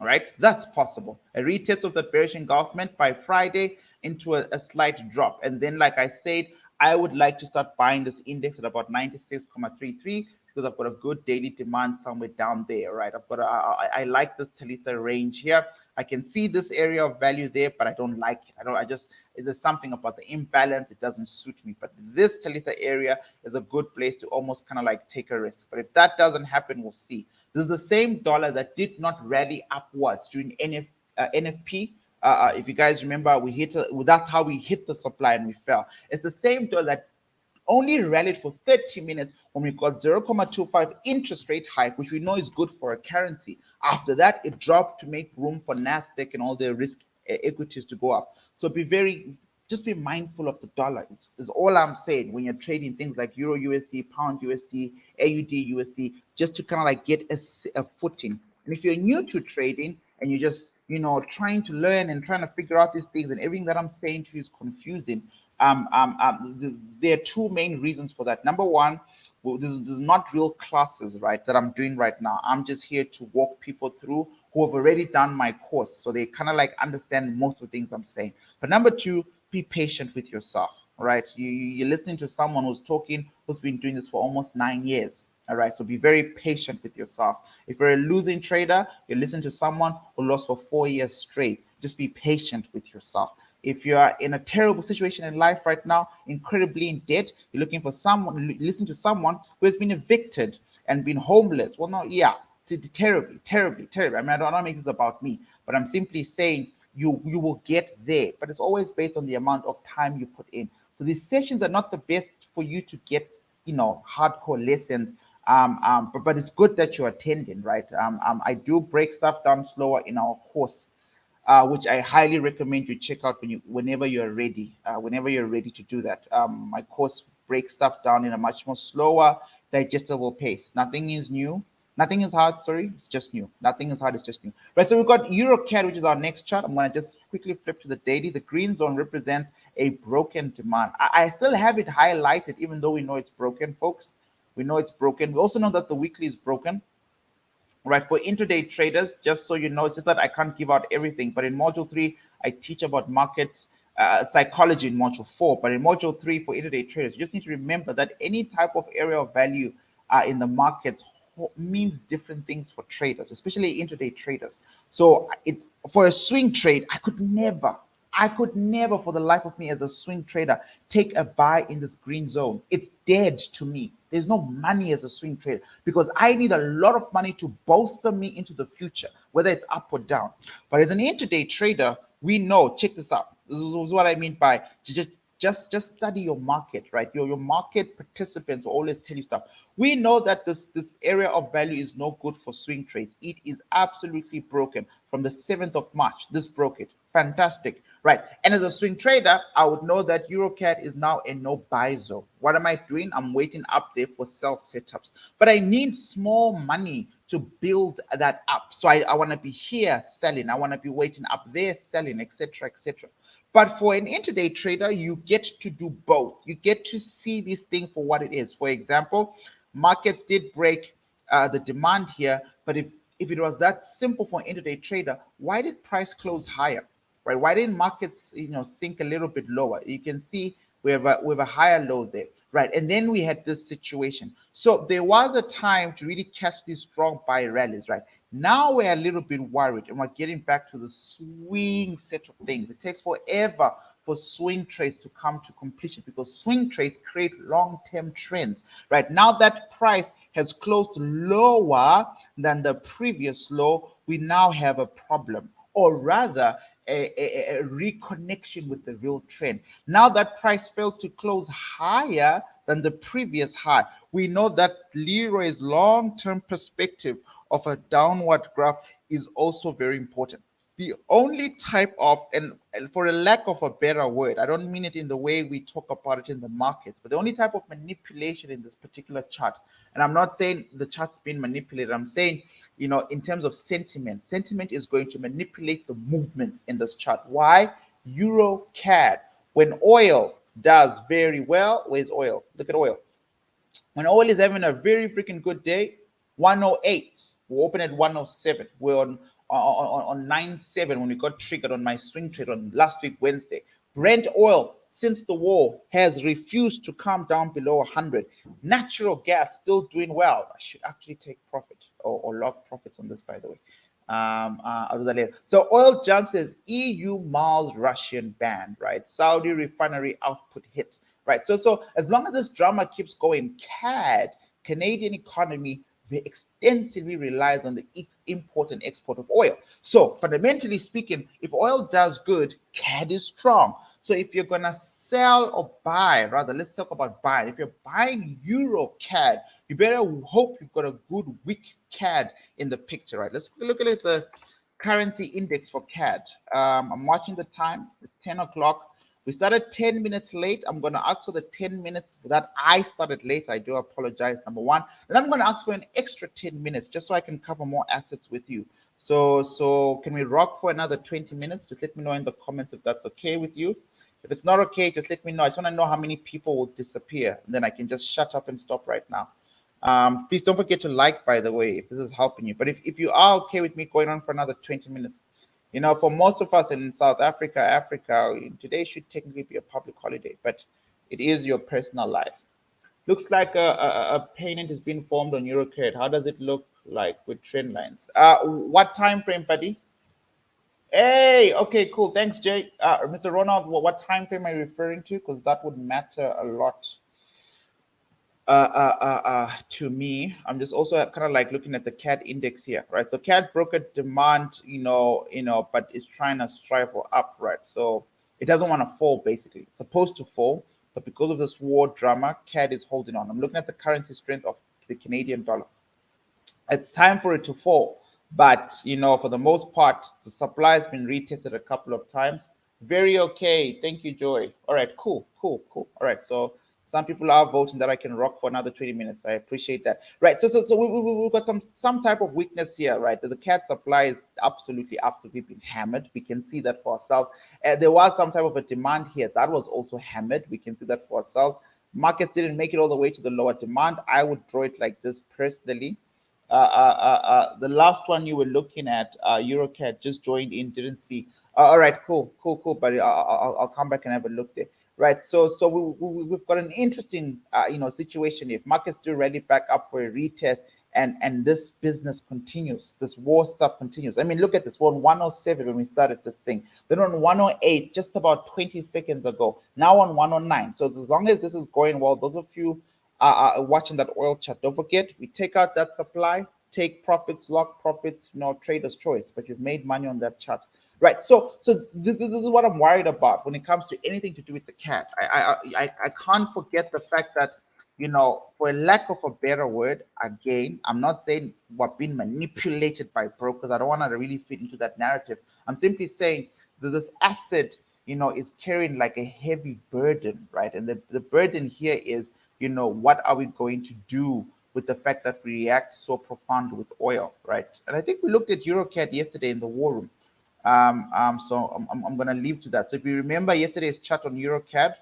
Speaker 1: All right, that's possible. A retest of that bearish engulfment by Friday into a slight drop. And then, like I said, I would like to start buying this index at about 96.33, because I've got a good daily demand somewhere down there, right? I like this Talitha range here. I can see this area of value there, but I don't like it. There's something about the imbalance. It doesn't suit me. But this Talitha area is a good place to almost kind of like take a risk. But if that doesn't happen, we'll see. This is the same dollar that did not rally upwards during NFP. If you guys remember, that's how we hit the supply and we fell. It's the same dollar that only rallied for 30 minutes when we got 0.25 interest rate hike, which we know is good for a currency. After that, it dropped to make room for Nasdaq and all the risk equities to go up. So just be mindful of the dollar. Is all I'm saying when you're trading things like Euro USD, Pound USD, AUD USD, just to kind of like get a footing. And if you're new to trading and you're just trying to learn and trying to figure out these things, and everything that I'm saying to you is confusing, there are two main reasons for that. Number one, well, this is not real classes, right, that I'm doing right now. I'm just here to walk people through who have already done my course, so they kind of like understand most of the things I'm saying. But number two, be patient with yourself, right? You're listening to someone who's been doing this for almost 9 years. All right, so be very patient with yourself. If you're a losing trader, you listen to someone who lost for 4 years straight. Just be patient with yourself. If you are in a terrible situation in life right now, incredibly in debt, you're looking for someone, listen to someone who has been evicted and been homeless. Well, no, yeah, terribly, terribly, terribly. I mean, I don't make this about me, but I'm simply saying you will get there. But it's always based on the amount of time you put in. So these sessions are not the best for you to get, hardcore lessons. But it's good that you're attending, right? I do break stuff down slower in our course, which I highly recommend you check out whenever you're ready. Whenever you're ready to do that, my course breaks stuff down in a much more slower, digestible pace. Nothing is new. Nothing is hard. Sorry, it's just new. Nothing is hard. It's just new. Right. So we've got EURCAD, which is our next chart. I'm going to just quickly flip to the daily. The green zone represents a broken demand. I still have it highlighted, even though we know it's broken, folks. We know it's broken. We also know that the weekly is broken. Right, for intraday traders, just so you know, it's just that I can't give out everything. But in module 3, I teach about market psychology in module 4. But in module 3 for intraday traders, you just need to remember that any type of area of value in the market means different things for traders, especially intraday traders. So for a swing trade, I could never for the life of me as a swing trader take a buy in this green zone. It's dead to me. There's no money as a swing trader because I need a lot of money to bolster me into the future, whether it's up or down. But as an intraday trader, we know, check this out. This is what I mean by just study your market, right? Your market participants will always tell you stuff. We know that this area of value is no good for swing trades. It is absolutely broken. From the 7th of March, this broke it. Fantastic. Right. And as a swing trader, I would know that EURCAD is now a no buy zone. What am I doing? I'm waiting up there for sell setups. But I need small money to build that up. So I want to be here selling. I want to be waiting up there selling, etc., etc. But for an intraday trader, you get to do both. You get to see this thing for what it is. For example, markets did break the demand here, but if it was that simple for an intraday trader, why did price close higher? Right? Why didn't markets, sink a little bit lower? You can see we have a higher low there, right? And then we had this situation. So there was a time to really catch these strong buy rallies, right? Now we're a little bit worried, and we're getting back to the swing set of things. It takes forever for swing trades to come to completion because swing trades create long-term trends, right? Now that price has closed lower than the previous low, we now have a problem, or rather a reconnection with the real trend. Now that price failed to close higher than the previous high, we know that Leroy's long-term perspective of a downward graph is also very important. The only type of, and for a lack of a better word, I don't mean it in the way we talk about it in the markets, but the only type of manipulation in this particular chart, and I'm not saying the chart's been manipulated, I'm saying, in terms of sentiment is going to manipulate the movements in this chart. Why? EURCAD. When oil does very well, where's oil? Look at oil. When oil is having a very freaking good day, 108. We open at 107. We're on 97 when we got triggered on my swing trade on last week, Wednesday. Brent oil, since the war has refused to come down below 100. Natural gas still doing well. I should actually take profit or log profits on this, by the way. I'll do that later. So oil jumps as EU miles Russian ban, right? Saudi refinery output hit, right? So as long as this drama keeps going, CAD, Canadian economy, extensively relies on the import and export of oil. So fundamentally speaking, if oil does good, CAD is strong. So if you're gonna sell or buy, rather, let's talk about buying. If you're buying EUROCAD, you better hope you've got a good weak CAD in the picture, right? Let's look at the currency index for CAD. I'm watching the time. It's 10 o'clock. We started 10 minutes late. I'm going to ask for the 10 minutes that I started late. I do apologize, number one. Then I'm going to ask for an extra 10 minutes just so I can cover more assets with you. So can we rock for another 20 minutes? Just let me know in the comments if that's okay with you. If it's not okay, just let me know. I just want to know how many people will disappear. And then I can just shut up and stop right now. Please don't forget to like, by the way, if this is helping you. But if you are okay with me going on for another 20 minutes, you know, for most of us in South Africa, today should technically be a public holiday, but it is your personal life. Looks like a payment is being formed on EURCAD. How does it look like with trend lines? What time frame, buddy? Hey, okay, cool. Thanks, Jay. Mr. Ronald, what time frame are you referring to? Because that would matter a lot to me. I'm just also kind of like looking at the CAD index here, right? So CAD broker demand, but is trying to strive for up, right? So it doesn't want to fall, basically. It's supposed to fall, but because of this war drama, CAD is holding on. I'm looking at the currency strength of the Canadian dollar. It's time for it to fall. But for the most part, the supply has been retested a couple of times. Very okay. Thank you, Joy. All right, cool. All right. So some people are voting that I can rock for another 20 minutes. I appreciate that. Right. So we've got some type of weakness here, right? The CAD supply is absolutely been hammered. We can see that for ourselves. There was some type of a demand here that was also hammered. We can see that for ourselves. Markets didn't make it all the way to the lower demand. I would draw it like this personally. The last one you were looking at, EuroCAD just joined in, didn't see. All right, cool, buddy. I'll come back and have a look there. Right, so we've got an interesting situation. If markets do rally back up for a retest, and this business continues, this war stuff continues. I mean, look at this. We're on 107 when we started this thing. Then on 108 just about 20 seconds ago. Now on 109. So as long as this is going well, those of you watching that oil chart, don't forget, we take out that supply, take profits, lock profits, trader's choice, but you've made money on that chart. Right. So this is what I'm worried about when it comes to anything to do with the CAD. I can't forget the fact that, for lack of a better word, again, I'm not saying we're being manipulated by brokers. I don't want to really fit into that narrative. I'm simply saying that this asset, is carrying like a heavy burden, right? And the burden here is, what are we going to do with the fact that we react so profound with oil, right? And I think we looked at EuroCAD yesterday in the war room. So I'm going to leave to that. So if you remember yesterday's chat on EuroCAD,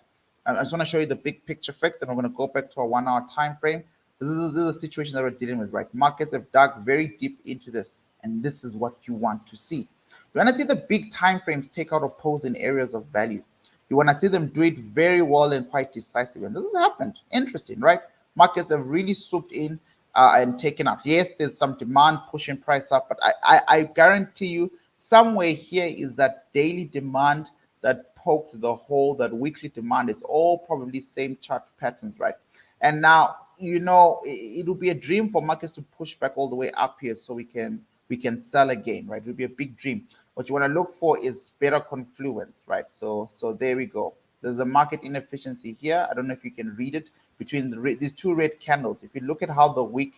Speaker 1: I just want to show you the big picture facts, and I'm going to go back to a 1 hour time frame. This is a situation that we're dealing with, right? Markets have dug very deep into this, and this is what you want to see. You want to see the big time frames take out opposing areas of value. You want to see them do it very well and quite decisive. And this has happened. Interesting, right? Markets have really swooped in and taken up. Yes, there's some demand pushing price up, but I guarantee you somewhere here is that daily demand that poked the hole, that weekly demand. It's all probably same chart patterns, right? And now, it'll be a dream for markets to push back all the way up here so we can sell again, right? It'll be a big dream. What you want to look for is better confluence, right? So there we go. There's a market inefficiency here. I don't know if you can read it between these two red candles. If you look at how the wick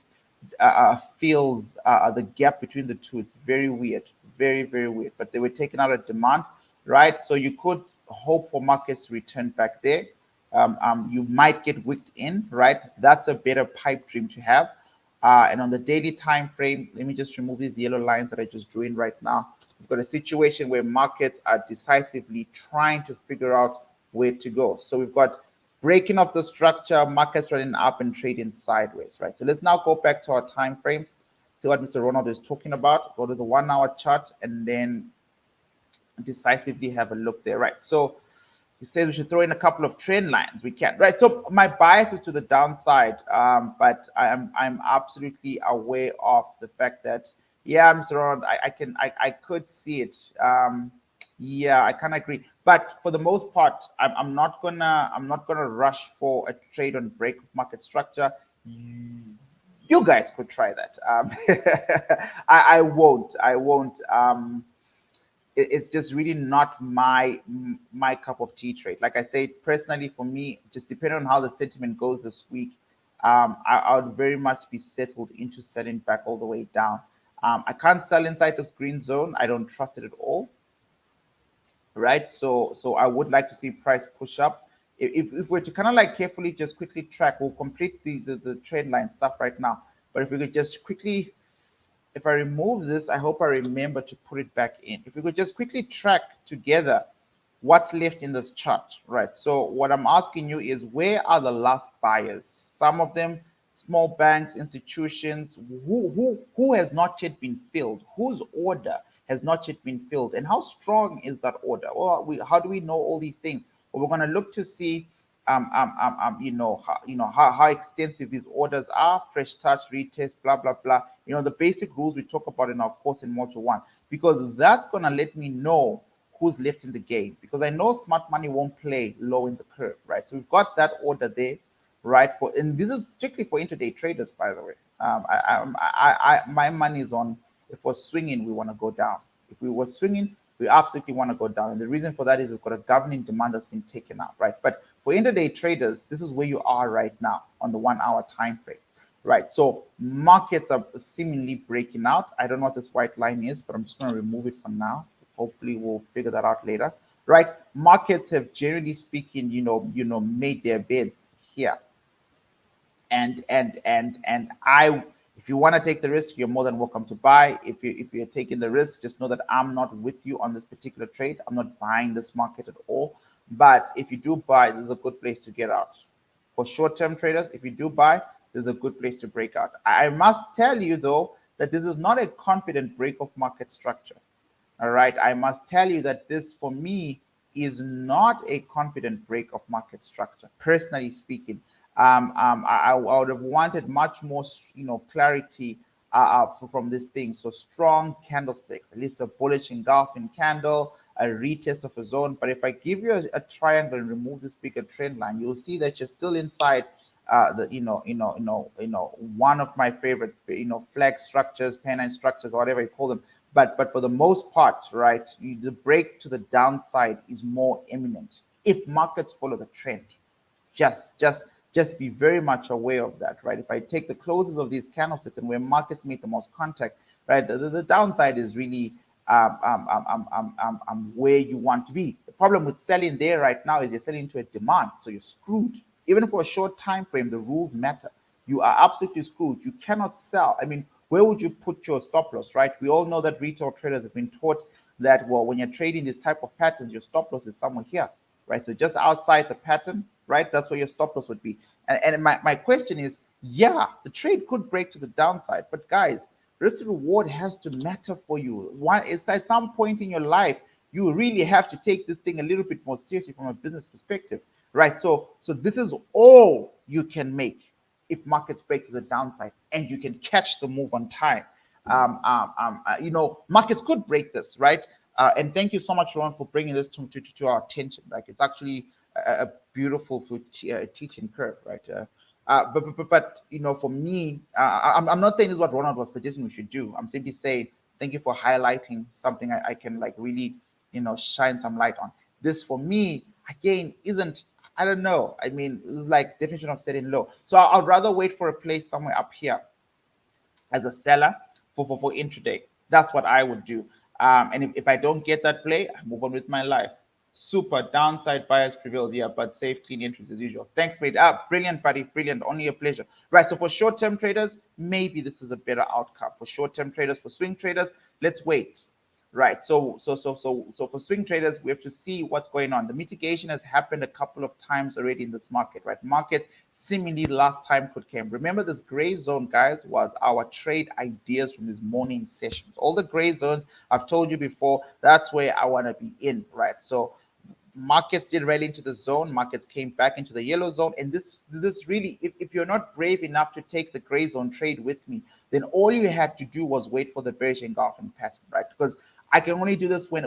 Speaker 1: feels the gap between the two, it's very weird, very weird. But they were taking out a demand, right? So you could hope for markets to return back there. You might get wicked in, right? That's a better pipe dream to have. And on the daily time frame, let me just remove these yellow lines that I just drew in right now. We've got a situation where markets are decisively trying to figure out where to go. So we've got breaking of the structure, markets running up and trading sideways, right? So let's now go back to our time frames, see what Mr. Ronald is talking about. Go to the 1 hour chart and then decisively have a look there, right? So He says we should throw in a couple of trend lines. We can, right? So my bias is to the downside, but I'm absolutely aware of the fact that, yeah, Mr. Ronald, I could see it. Yeah, I can agree. But for the most part, I'm not gonna rush for a trade on break of market structure. You guys could try that. I won't. I won't. It's just really not my cup of tea trade. Like I said, personally, for me, just depending on how the sentiment goes this week, I would very much be settled into selling back all the way down. I can't sell inside this green zone. I don't trust it at all, right? So I would like to see price push up. If we're to kind of like carefully just quickly track, we'll complete the trend line stuff right now. But if we could just quickly, if I remove this, I hope I remember to put it back in. If we could just quickly track together what's left in this chart, right? So what I'm asking you is, where are the last buyers? Some of them small banks, institutions, who has not yet been filled, whose order has not yet been filled, and how strong is that order? Well, how do we know all these things? Well, we're going to look to see how extensive these orders are, fresh touch, retest, blah, blah, blah. The basic rules we talk about in our course in Module 1, because that's going to let me know who's left in the game, because I know smart money won't play low in the curve, right? So we've got that order there, right? And this is strictly for intraday traders, by the way. My money is on, if we're swinging, we want to go down. If we were swinging, we absolutely want to go down. And the reason for that is we've got a governing demand that's been taken out, right? But for intraday traders, this is where you are right now on the 1 hour time frame, right? So markets are seemingly breaking out. I don't know what this white line is, but I'm just going to remove it for now. Hopefully we'll figure that out later, right? Markets have, generally speaking, made their beds here. And I, if you want to take the risk, you're more than welcome to buy. If you're taking the risk, just know that I'm not with you on this particular trade. I'm not buying this market at all. But if you do buy, this is a good place to get out. For short-term traders, if you do buy, this is a good place to break out. I must tell you though that this is not a confident break of market structure. All right, I must tell you that this, for me, is not a confident break of market structure. Personally speaking, I would have wanted much more, clarity from this thing. So strong candlesticks, at least a bullish engulfing candle, a retest of a zone. But if I give you a triangle and remove this bigger trend line, you'll see that you're still inside one of my favorite, flag structures, pennant structures, whatever you call them. But for the most part, right, the break to the downside is more imminent if markets follow the trend. Just be very much aware of that, right? If I take the closes of these candlesticks and where markets make the most contact, right, the downside is really where you want to be. The problem with selling there right now is you're selling into a demand, so you're screwed. Even for a short time frame, the rules matter. You are absolutely screwed. You cannot sell. I mean, where would you put your stop loss, right? We all know that retail traders have been taught that, well, when you're trading this type of patterns, your stop loss is somewhere here, right? So just outside the pattern, right? That's where your stop loss would be. And my question is, yeah, the trade could break to the downside, but guys, risk reward has to matter for you. It's at some point in your life, you really have to take this thing a little bit more seriously from a business perspective, right? So this is all you can make if markets break to the downside and you can catch the move on time. Markets could break this, right? And thank you so much, Ron, for bringing this to our attention. Like, it's actually a beautiful teaching curve, right? But for me, I'm not saying this is what Ronald was suggesting we should do. I'm simply saying thank you for highlighting something I can like really shine some light on. This for me again isn't, I don't know. I mean, it's like definition of setting low. So I'd rather wait for a place somewhere up here as a seller for intraday. That's what I would do. And if I don't get that play, I move on with my life. Super downside bias prevails, yeah, but safe, clean entries as usual. Thanks, mate. Brilliant, buddy, brilliant. Only a pleasure. Right, so for short-term traders, maybe this is a better outcome. For short-term traders, for swing traders, let's wait. Right. So for swing traders, we have to see what's going on. The mitigation has happened a couple of times already in this market, right? Market seemingly last time could came. Remember, this gray zone, guys, was our trade ideas from these morning sessions. All the gray zones I've told you before, that's where I want to be in, right? So markets did rally into the zone, markets came back into the yellow zone, and this really, if you're not brave enough to take the gray zone trade with me, then all you had to do was wait for the bearish engulfing pattern, right? Because I can only do this when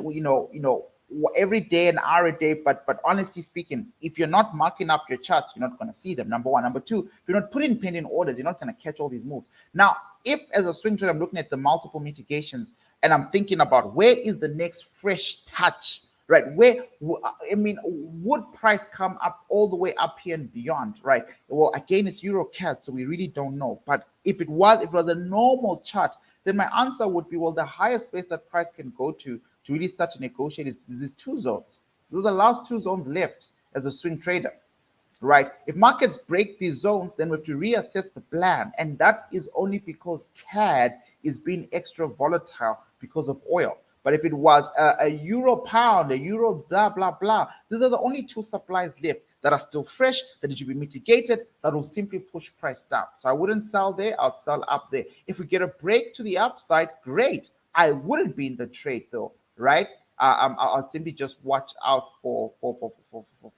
Speaker 1: every day, an hour a day. But honestly speaking, if you're not marking up your charts, you're not going to see them. Number one. Number two, if you're not putting pending orders, you're not going to catch all these moves. Now, if as a swing trader I'm looking at the multiple mitigations and I'm thinking about where is the next fresh touch, right? Would price come up all the way up here and beyond, right? Well, again, it's EURCAD, so we really don't know. But if it was a normal chart, then my answer would be, well, the highest place that price can go to really start to negotiate is these two zones. Those are the last two zones left as a swing trader, right? If markets break these zones, then we have to reassess the plan. And that is only because CAD is being extra volatile because of oil. But if it was a euro pound, a euro blah, blah, blah, these are the only two supplies left that are still fresh, that need to be mitigated, that will simply push price down. So I wouldn't sell there, I'd sell up there. If we get a break to the upside, great. I wouldn't be in the trade though, right? I'll simply just watch out for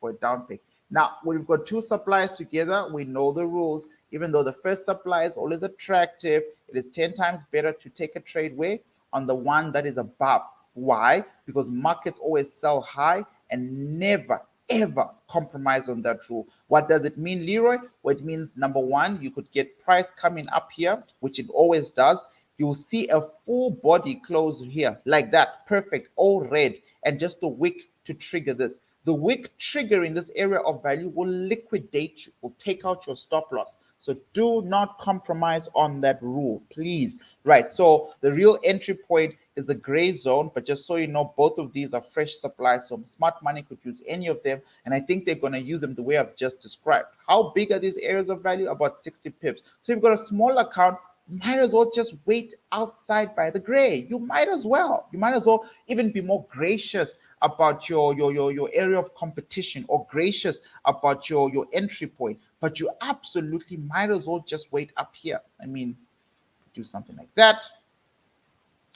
Speaker 1: a down pick. Now, we've got two supplies together. We know the rules. Even though the first supply is always attractive, it is 10 times better to take a trade where on the one that is above. Why? Because markets always sell high and never, ever compromise on that rule. What does it mean, Leroy? Well, it means, number one, you could get price coming up here, which it always does. You'll see a full body close here, like that, perfect, all red, and just a wick to trigger this. The wick trigger in this area of value will liquidate you, will take out your stop loss. So do not compromise on that rule, please. Right, so the real entry point is the gray zone, but just so you know, both of these are fresh supplies, so smart money could use any of them, and I think they're going to use them the way I've just described. How big are these areas of value? About 60 pips. So if you've got a small account, you might as well just wait outside by the gray. You might as well even be more gracious about your area of competition, or gracious about your entry point. But you absolutely might as well just wait up here. I mean, do something like that,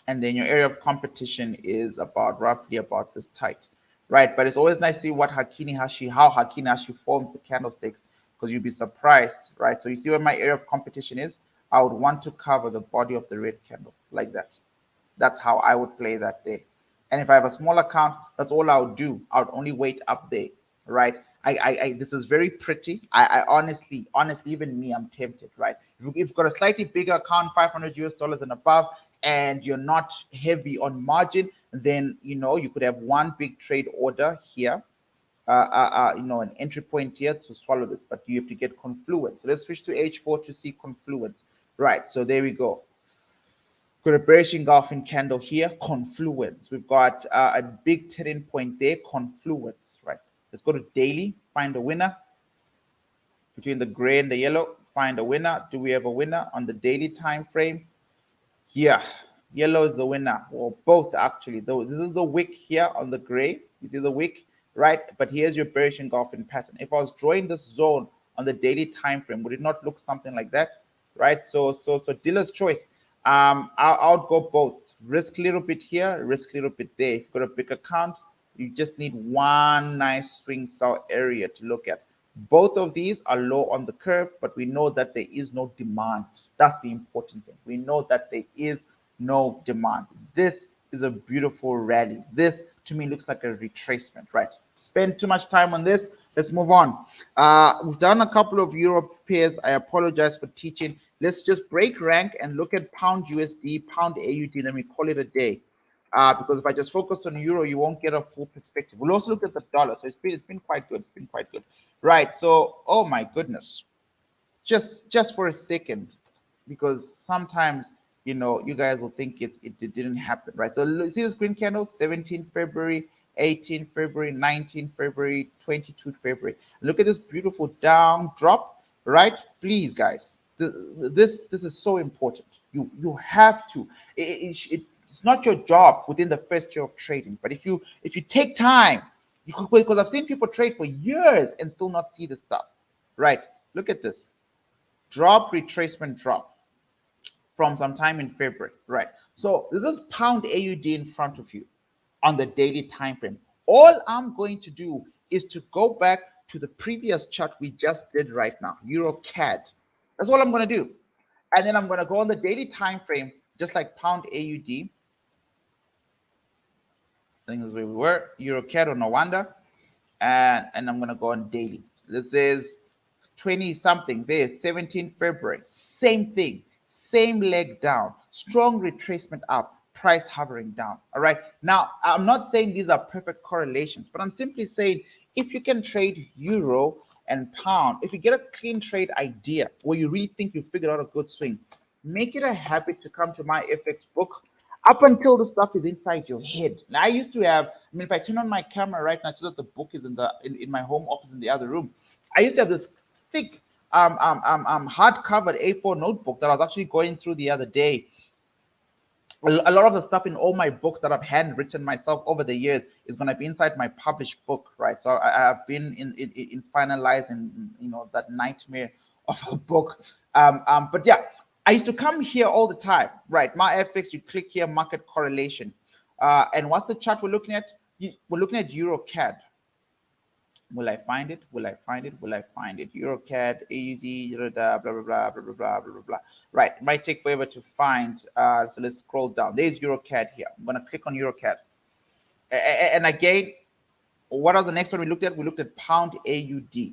Speaker 1: and then your area of competition is about roughly about this tight, right? But it's always nice to see how Hakini Hashi forms the candlesticks, because you'll be surprised, right? So you see where my area of competition is. I would want to cover the body of the red candle like that. That's how I would play that day. And if I have a small account, that's all I would do. I would only wait up there, right? This is very pretty. I honestly, even me, I'm tempted, right? If you've got a slightly bigger account, $500 and above, and you're not heavy on margin, then you could have one big trade order here, an entry point here to swallow this, but you have to get confluence. So let's switch to H4 to see confluence. Right, so there we go. Got a bearish engulfing candle here, confluence. We've got a big 10 point there, confluence, right? Let's go to daily, find a winner. Between the gray and the yellow, find a winner. Do we have a winner on the daily time frame? Yeah, yellow is the winner, or both actually. Though this is the wick here on the gray. You see the wick, right? But here's your bearish engulfing pattern. If I was drawing this zone on the daily time frame, would it not look something like that, right? So dealer's choice. I'll go both. Risk a little bit here, risk a little bit there. If you've got a big account, you just need one nice swing sell area to look at. Both of these are low on the curve, but we know that there is no demand. That's the important thing. We know that there is no demand. This is a beautiful rally. This, to me, looks like a retracement, right? Spend too much time on this. Let's move on. We've done a couple of Euro pairs. I apologize for teaching. Let's just break rank and look at pound USD, pound AUD, then we call it a day. Because if I just focus on euro, you won't get a full perspective. We'll also look at the dollar. So it's been quite good. It's been quite good. Right. So, oh my goodness. Just for a second, because sometimes you guys will think it didn't happen, right? So see this green candle, 17 February, 18 February, 19 February, 22 February. Look at this beautiful down drop, right? Please, guys, this is so important. You have to. It's not your job within the first year of trading, but if you take time, because I've seen people trade for years and still not see this stuff, right? Look at this drop, retracement drop from sometime in February, right? So this is pound AUD in front of you on the daily time frame. All I'm going to do is to go back to the previous chart we just did right now, EURCAD. That's all I'm going to do. And then I'm going to go on the daily time frame, just like pound AUD. I think that's where we were, EURCAD or no wonder. And I'm going to go on daily. This is 20 something there, 17th February, same thing, same leg down, strong retracement up, price hovering down. All right, now I'm not saying these are perfect correlations, but I'm simply saying if you can trade euro and pound, if you get a clean trade idea where you really think you figured out a good swing, make it a habit to come to my FX book up until the stuff is inside your head. Now, I used to have, I mean, if I turn on my camera right now, so that the book is in my home office in the other room, I used to have this thick hard-covered A4 notebook that I was actually going through the other day. A lot of the stuff in all my books that I've handwritten myself over the years is going to be inside my published book, right? So I have been in finalizing, that nightmare of a book. But yeah, I used to come here all the time, right? My FX, you click here, market correlation. And what's the chart we're looking at? We're looking at EURCAD. Will I find it? Will I find it? Will I find it? EURCAD, AUD, blah, blah, blah, blah, blah, blah, blah, blah. Right, it might take forever to find. So let's scroll down. There's EURCAD here. I'm going to click on EURCAD. And again, what was the next one we looked at? We looked at pound AUD.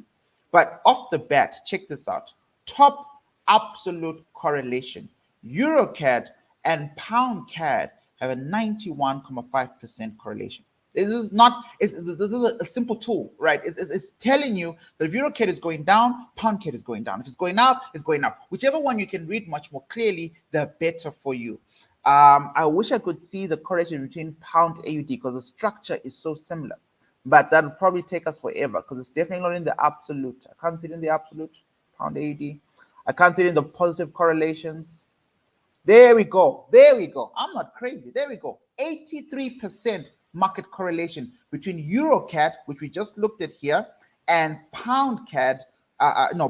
Speaker 1: But off the bat, check this out. Top absolute correlation. EURCAD and pound CAD have a 91.5% correlation. This is not, this is a simple tool, right? It's telling you that if EURCAD is going down, pound CAD is going down. If it's going up, it's going up. Whichever one you can read much more clearly, the better for you. I wish I could see the correlation between pound AUD because the structure is so similar. But that'll probably take us forever because it's definitely not in the absolute. I can't see it in the absolute, pound AUD. I can't see it in the positive correlations. There we go. There we go. I'm not crazy. There we go. 83% market correlation between EURCAD, which we just looked at here, and pound CAD,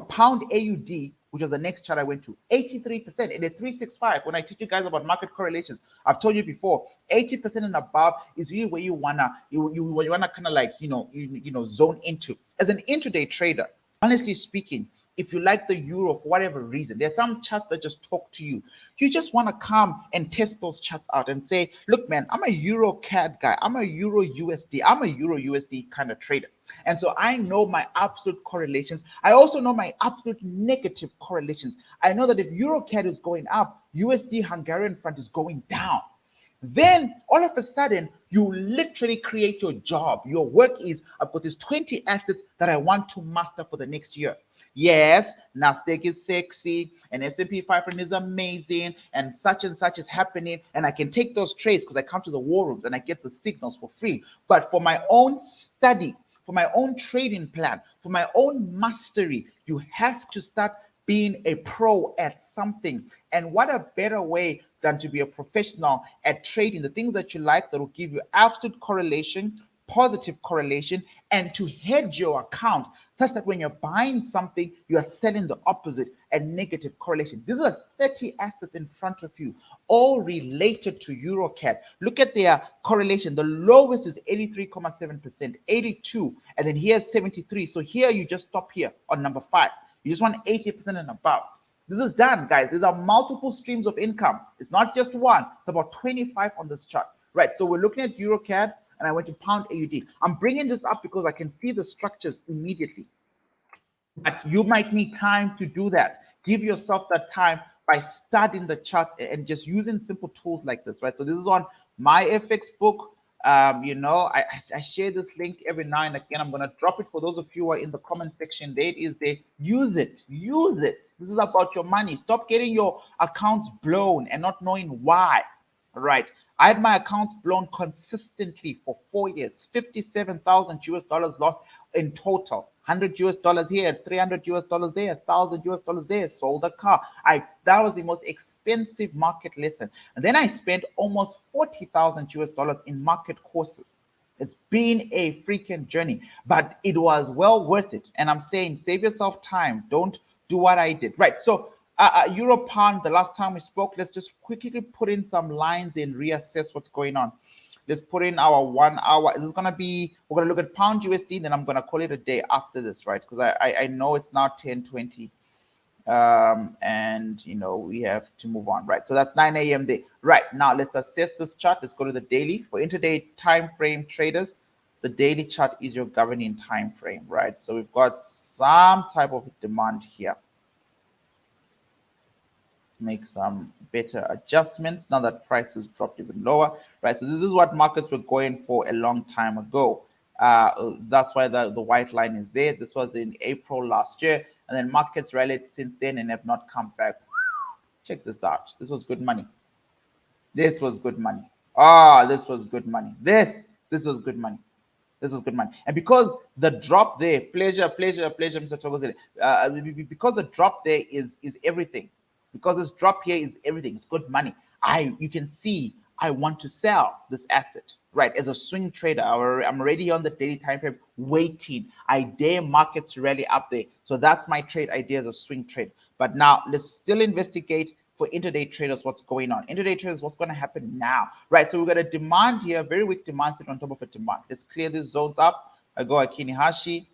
Speaker 1: pound AUD, which was the next chart I went to. 83% in a 365. When I teach you guys about market correlations, I've told you before, 80% and above is really where you wanna kind of like zone into. As an intraday trader, honestly speaking, if you like the euro for whatever reason, there's some charts that just talk to you. You just want to come and test those charts out and say, look, man, I'm a EURCAD guy. I'm a EURUSD. I'm a EURUSD kind of trader. And so I know my absolute correlations. I also know my absolute negative correlations. I know that if EURCAD is going up, USD Hungarian front is going down. Then all of a sudden, you literally create your job. Your work is, I've got these 20 assets that I want to master for the next year. Yes, Nasdaq is sexy and S&P 500 is amazing and such is happening, and I can take those trades because I come to the war rooms and I get the signals for free. But for my own study, for my own trading plan, for my own mastery, you have to start being a pro at something. And what a better way than to be a professional at trading the things that you like that will give you absolute correlation, positive correlation, and to hedge your account such that when you're buying something, you are selling the opposite and negative correlation. These are 30 assets in front of you, all related to EURCAD. Look at their correlation. The lowest is 83.7%, 82, and then here's 73. So here you just stop here on number 5. You just want 80% and above. This is done, guys. These are multiple streams of income. It's not just one. It's about 25 on this chart. Right, so we're looking at EURCAD, and I went to pound AUD. I'm bringing this up because I can see the structures immediately. But you might need time to do that. Give yourself that time by studying the charts and just using simple tools like this, right? So this is on my FX book. I share this link every now and again. I'm going to drop it for those of you who are in the comment section. There it is there. Use it. Use it. This is about your money. Stop getting your accounts blown and not knowing why. Right. I had my accounts blown consistently for 4 years. 57,000 US dollars lost in total. 100 US dollars here, 300 US dollars there, 1,000 US dollars there, sold a car. That was the most expensive market lesson. And then I spent almost 40,000 US dollars in market courses. It's been a freaking journey, but it was well worth it. And I'm saying, save yourself time. Don't do what I did. Right. So Euro pound, the last time we spoke, let's just quickly put in some lines and reassess what's going on. Let's put in our 1 hour. This is gonna be, we're gonna look at pound USD, then I'm gonna call it a day after this, right? Because I know it's now 10:20. And you know we have to move on, right? So that's 9 a.m. day. Right, now let's assess this chart. Let's go to the daily. For intraday time frame traders, the daily chart is your governing time frame, right? So we've got some type of demand here. Make some better adjustments now that prices dropped even lower, right? So this is what markets were going for a long time ago. That's why the white line is there. This was in April last year, and then markets rallied since then and have not come back. Check this out. This was good money. This was good money. This was good money. This was good money. This was good money. And because the drop there, pleasure, Mr. Togozile, because the drop there is everything. Because this drop here is everything. It's good money. You can see I want to sell this asset, right? As a swing trader, I'm already on the daily time frame waiting. I dare market to rally up there. So that's my trade idea as a swing trade. But now let's still investigate for intraday traders what's going on. Intraday traders, what's going to happen now, right? So we've got a demand here, very weak demand sitting on top of a demand. Let's clear these zones up. I go Akinihashi.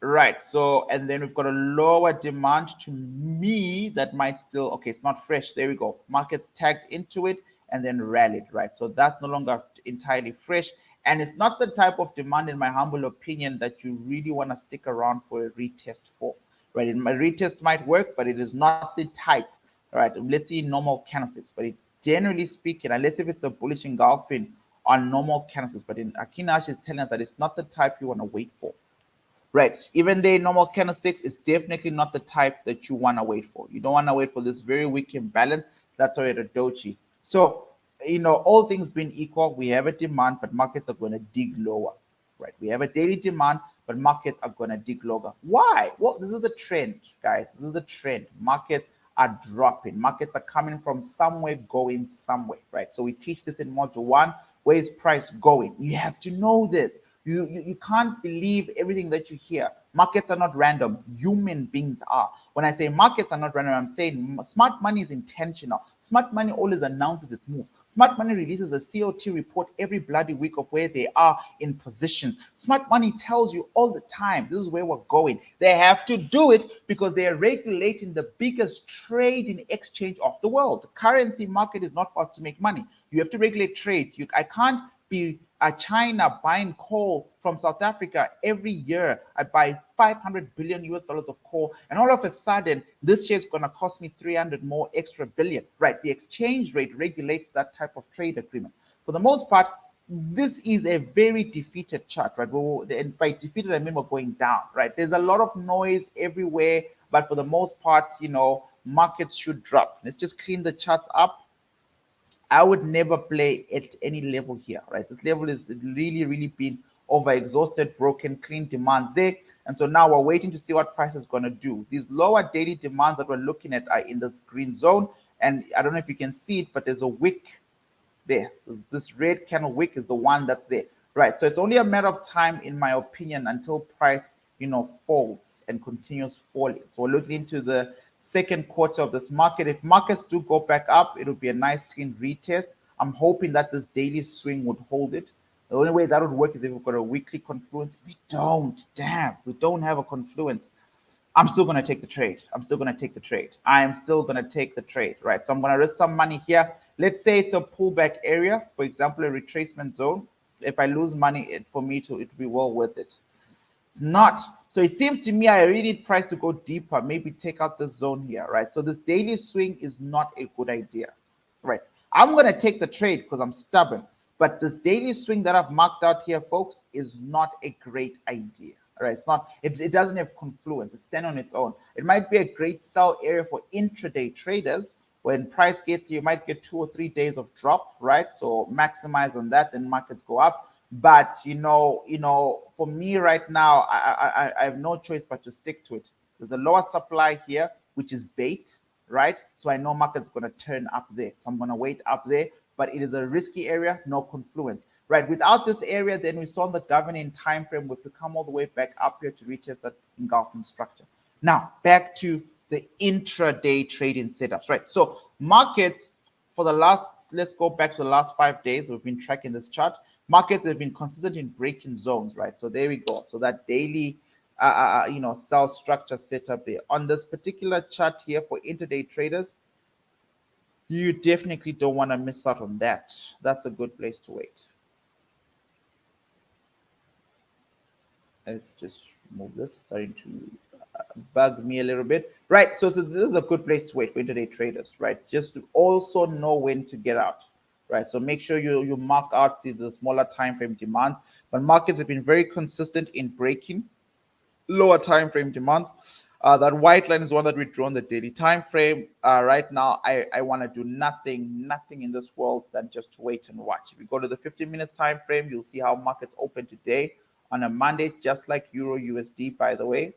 Speaker 1: Right, so and then we've got a lower demand. To me that might still, okay, it's not fresh. There we go. Markets tagged into it and then rallied, right? So that's no longer entirely fresh, and it's not the type of demand, in my humble opinion, that you really want to stick around for a retest for, right? A retest might work, but it is not the type, right? Let's see normal candlesticks, but generally speaking, unless if it's a bullish engulfing on normal candlesticks, but in Akinash is telling us that it's not the type you want to wait for. Right. Even the normal candlesticks is definitely not the type that you want to wait for. You don't want to wait for this very weak imbalance. That's why a doji. So, you know, all things being equal, we have a demand, but markets are going to dig lower. Right. We have a daily demand, but markets are going to dig lower. Why? Well, this is the trend, guys. This is the trend. Markets are dropping. Markets are coming from somewhere, going somewhere. Right. So we teach this in module 1. Where is price going? You have to know this. You can't believe everything that you hear. Markets are not random. Human beings are. When I say markets are not random, I'm saying smart money is intentional. Smart money always announces its moves. Smart money releases a COT report every bloody week of where they are in positions. Smart money tells you all the time, this is where we're going. They have to do it because they are regulating the biggest trading exchange of the world. The currency market is not for us to make money. You have to regulate trade. I can't be China buying coal from South Africa every year. I buy 500 billion US dollars of coal, and all of a sudden, this year is going to cost me 300 more extra billion. Right? The exchange rate regulates that type of trade agreement. For the most part, this is a very defeated chart, right? And by defeated, I mean we're going down, right? There's a lot of noise everywhere, but for the most part, you know, markets should drop. Let's just clean the charts up. I would never play at any level here, right? This level is really been over exhausted, broken, clean demands there. And so now we're waiting to see what price is going to do. These lower daily demands that we're looking at are in this green zone. And I don't know if you can see it, but there's a wick there. This red candle wick is the one that's there, right? So it's only a matter of time, in my opinion, until price, you know, falls and continues falling. So we're looking into the second quarter of this market. If markets do go back up, it would be a nice clean retest. I'm hoping that this daily swing would hold it. The only way that would work is if we've got a weekly confluence. We don't have a confluence. I'm still going to take the trade. I'm still going to take the trade. I am still going to take the trade, right? So I'm going to risk some money here. Let's say it's a pullback area, for example, a retracement zone. If I lose money, for me to, it will be well worth it. It's not. So it seems to me I really need price to go deeper, maybe take out this zone here, right? So this daily swing is not a good idea, right? I'm going to take the trade because I'm stubborn. But this daily swing that I've marked out here, folks, is not a great idea. Right? It's not, it doesn't have confluence. It's stand on its own. It might be a great sell area for intraday traders. When price gets, you might get 2 or 3 days of drop, right? So maximize on that, then markets go up. But you know, for me right now, I have no choice but to stick to it. There's a lower supply here, which is bait, right? So I know market's going to turn up there. So I'm going to wait up there, but it is a risky area, no confluence. Right, without this area, then we saw the governing time frame would come all the way back up here to retest that engulfing structure. Now, back to the intraday trading setups, right? So markets for the last let's go back to the last 5 days. We've been tracking this chart. Markets have been consistent in breaking zones, right? So there we go. So that daily, sell structure set up there on this particular chart here for intraday traders. You definitely don't want to miss out on that. That's a good place to wait. Let's just move this. It's starting to bug me a little bit. Right. So this is a good place to wait for intraday traders, right? Just to also know when to get out. Right. So make sure you mark out the smaller time frame demands. But markets have been very consistent in breaking lower time frame demands. That white line is one that we draw on the daily time frame. Right now, I want to do nothing in this world than just wait and watch. If you go to the 15 minutes time frame, you'll see how markets open today on a Monday, just like Euro USD, by the way,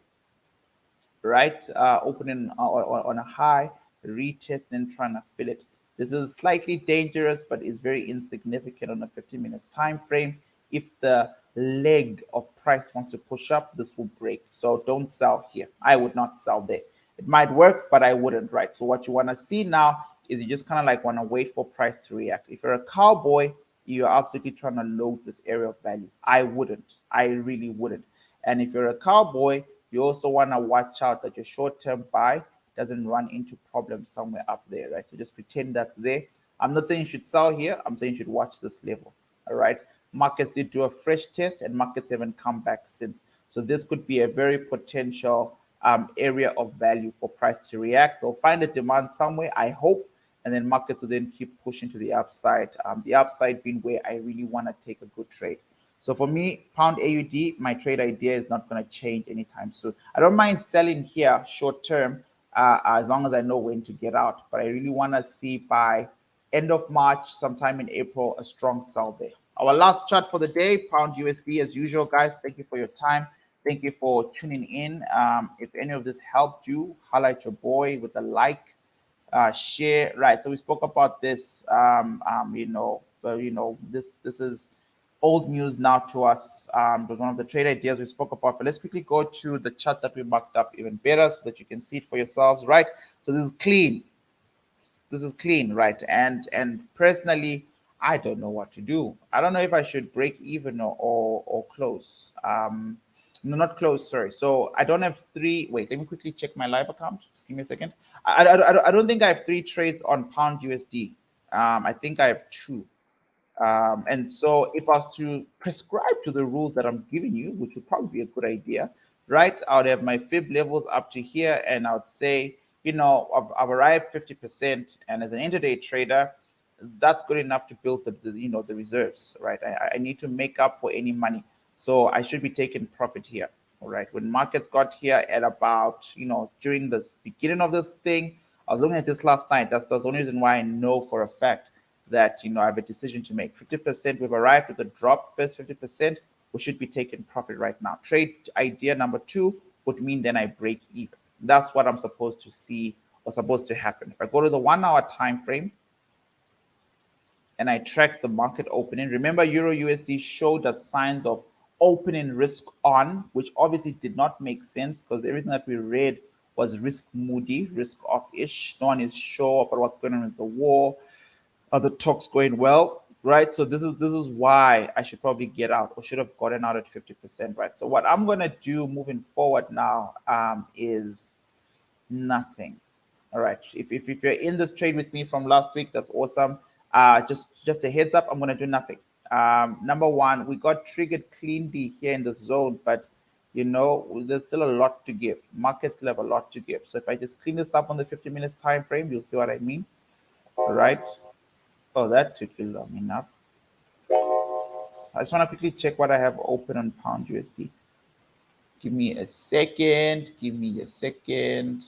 Speaker 1: right? Opening on a high, retest, and trying to fill it. This is slightly dangerous, but is very insignificant on a 15 minutes time frame. If the leg of price wants to push up, this will break. So don't sell here. I would not sell there. It might work, but I wouldn't, right? So what you want to see now is you just kind of like want to wait for price to react. If you're a cowboy, you're absolutely trying to load this area of value. I wouldn't. I really wouldn't. And if you're a cowboy, you also want to watch out that your short-term buy doesn't run into problems somewhere up there, right? So just pretend that's there. I'm not saying you should sell here. I'm saying you should watch this level, all right? Markets did do a fresh test, and markets haven't come back since. So this could be a very potential area of value for price to react. They'll find a demand somewhere, I hope, and then markets will then keep pushing to the upside. The upside being where I really want to take a good trade. So for me, pound AUD, my trade idea is not going to change anytime soon. I don't mind selling here short term as long as I know when to get out. But I really want to see by end of March, sometime in April, a strong sell there. Our last chart for the day, pound USD as usual, guys. Thank you for your time. Thank you for tuning in. If any of this helped you, highlight your boy with a like, share. Right. So we spoke about this. This is old news now to us. It was one of the trade ideas we spoke about. But let's quickly go to the chart that we marked up even better so that you can see it for yourselves. Right. So this is clean. This is clean, right? And personally, I don't know what to do. I don't know if I should break even or close. No, not close. Sorry. So I don't have three. Wait, let me quickly check my live account. Just give me a second. I don't think I have three trades on pound USD. I think I have two. And so if I was to prescribe to the rules that I'm giving you, which would probably be a good idea, right? I would have my fib levels up to here, and I would say, I've arrived 50%, and as an intraday trader, that's good enough to build the reserves, right? I need to make up for any money, so I should be taking profit here. All right. When markets got here at about, during the beginning of this thing, I was looking at this last night. That's the only reason why I know for a fact that I have a decision to make. 50%, we've arrived at the drop. First 50%, we should be taking profit right now. Trade idea number two would mean then I break even. That's what I'm supposed to see or supposed to happen. If I go to the 1 hour time frame and I track the market opening, remember Euro USD showed us signs of opening risk on, which obviously did not make sense because everything that we read was risk moody, risk off-ish. No one is sure about what's going on with the war. Are the talks going well, right? So this is why I should probably get out or should have gotten out at 50%, right? So what I'm gonna do moving forward now is nothing. All right. If you're in this trade with me from last week, that's awesome. Just a heads up, I'm gonna do nothing. Number one, we got triggered cleanly here in the zone, but there's still a lot to give. Markets still have a lot to give. So if I just clean this up on the 50 minutes time frame, you'll see what I mean. All right. Oh, that took you long enough. I just want to quickly check what I have open on pound USD. Give me a second. Give me a second.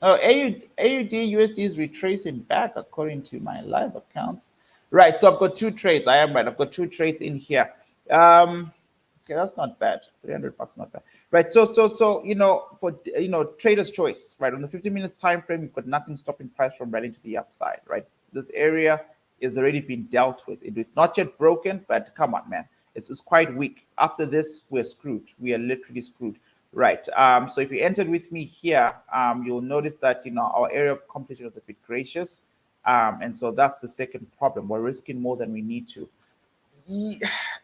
Speaker 1: Oh, AUD USD is retracing back according to my live accounts. Right. So I've got two trades. I am right. I've got two trades in here. Okay, that's not bad. $300, not bad. Right. So for trader's choice, right? On the 50 minutes time frame, you've got nothing stopping price from rallying to the upside, right? This area is already been dealt with. It is not yet broken, but come on, man. It's quite weak. After this, we're screwed. We are literally screwed. Right. So if you entered with me here, you'll notice that our area of completion was a bit gracious. And so that's the second problem. We're risking more than we need to.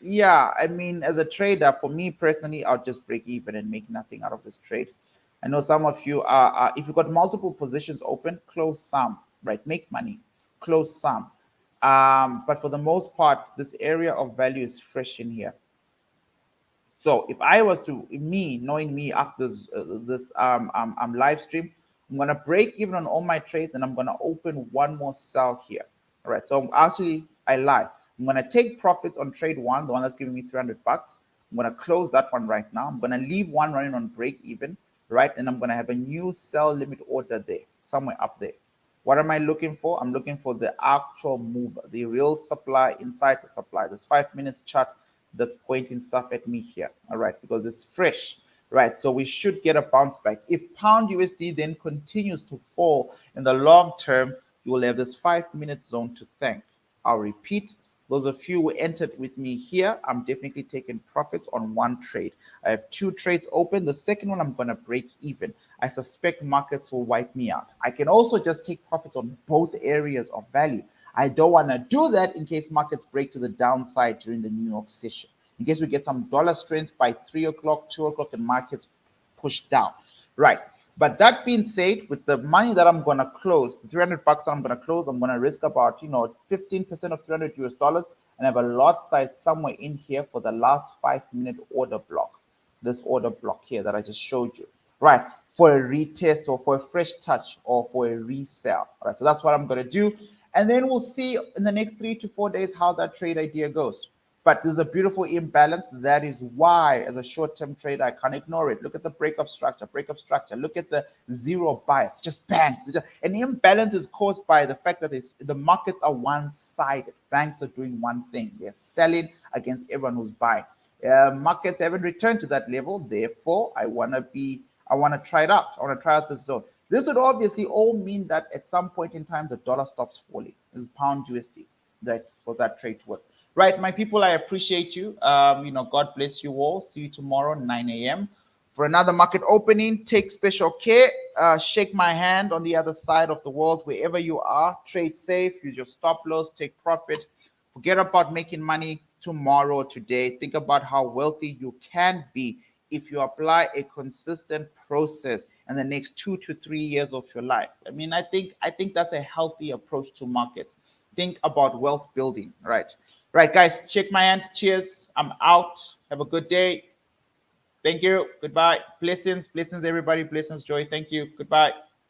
Speaker 1: Yeah, I mean, as a trader, for me personally, I'll just break even and make nothing out of this trade. I know some of you are, if you've got multiple positions open, close some, right? Make money, close some. But for the most part, this area of value is fresh in here. So if I was to me knowing me after this live stream, I'm gonna break even on all my trades and I'm gonna open one more sell here. All right. So actually I lie. I'm gonna take profits on trade one, the one that's giving me 300 bucks. I'm gonna close that one right now. I'm gonna leave one running on break even, right? And I'm gonna have a new sell limit order there, somewhere up there. What am I looking for? I'm looking for the actual mover, the real supply inside the supply. This 5 minutes chart that's pointing stuff at me here. All right, because it's fresh. Right, so we should get a bounce back. If pound USD then continues to fall in the long term, you will have this 5 minute zone to thank. I'll repeat, those of you who entered with me here, I'm definitely taking profits on one trade. I have two trades open. The second one, I'm going to break even. I suspect markets will wipe me out. I can also just take profits on both areas of value. I don't want to do that in case markets break to the downside during the New York session. In case we get some dollar strength by 3 o'clock, 2 o'clock, and markets push down. Right. But that being said, with the money that I'm going to close, the 300 bucks I'm going to close, I'm going to risk about, 15% of 300 US dollars and have a lot size somewhere in here for the last 5 minute order block. This order block here that I just showed you. Right. For a retest or for a fresh touch or for a resell. All right. So that's what I'm going to do. And then we'll see in the next 3 to 4 days how that trade idea goes. But there's a beautiful imbalance. That is why, as a short-term trader, I can't ignore it. Look at the breakup structure, Look at the zero bias, just banks. An imbalance is caused by the fact that the markets are one-sided. Banks are doing one thing. They're selling against everyone who's buying. Markets haven't returned to that level. Therefore, I want to try it out. I want to try out this zone. This would obviously all mean that at some point in time, the dollar stops falling. This is pound USD. That's for that trade to work. Right, my people, I appreciate you. God bless you all. See you tomorrow, 9 a.m. for another market opening. Take special care. Shake my hand on the other side of the world, wherever you are. Trade safe. Use your stop loss. Take profit. Forget about making money tomorrow or today. Think about how wealthy you can be if you apply a consistent process in the next 2 to 3 years of your life. I mean, I think that's a healthy approach to markets. Think about wealth building, right? Right, guys, shake my hand. Cheers. I'm out. Have a good day. Thank you. Goodbye. Blessings, everybody. Blessings, joy. Thank you. Goodbye.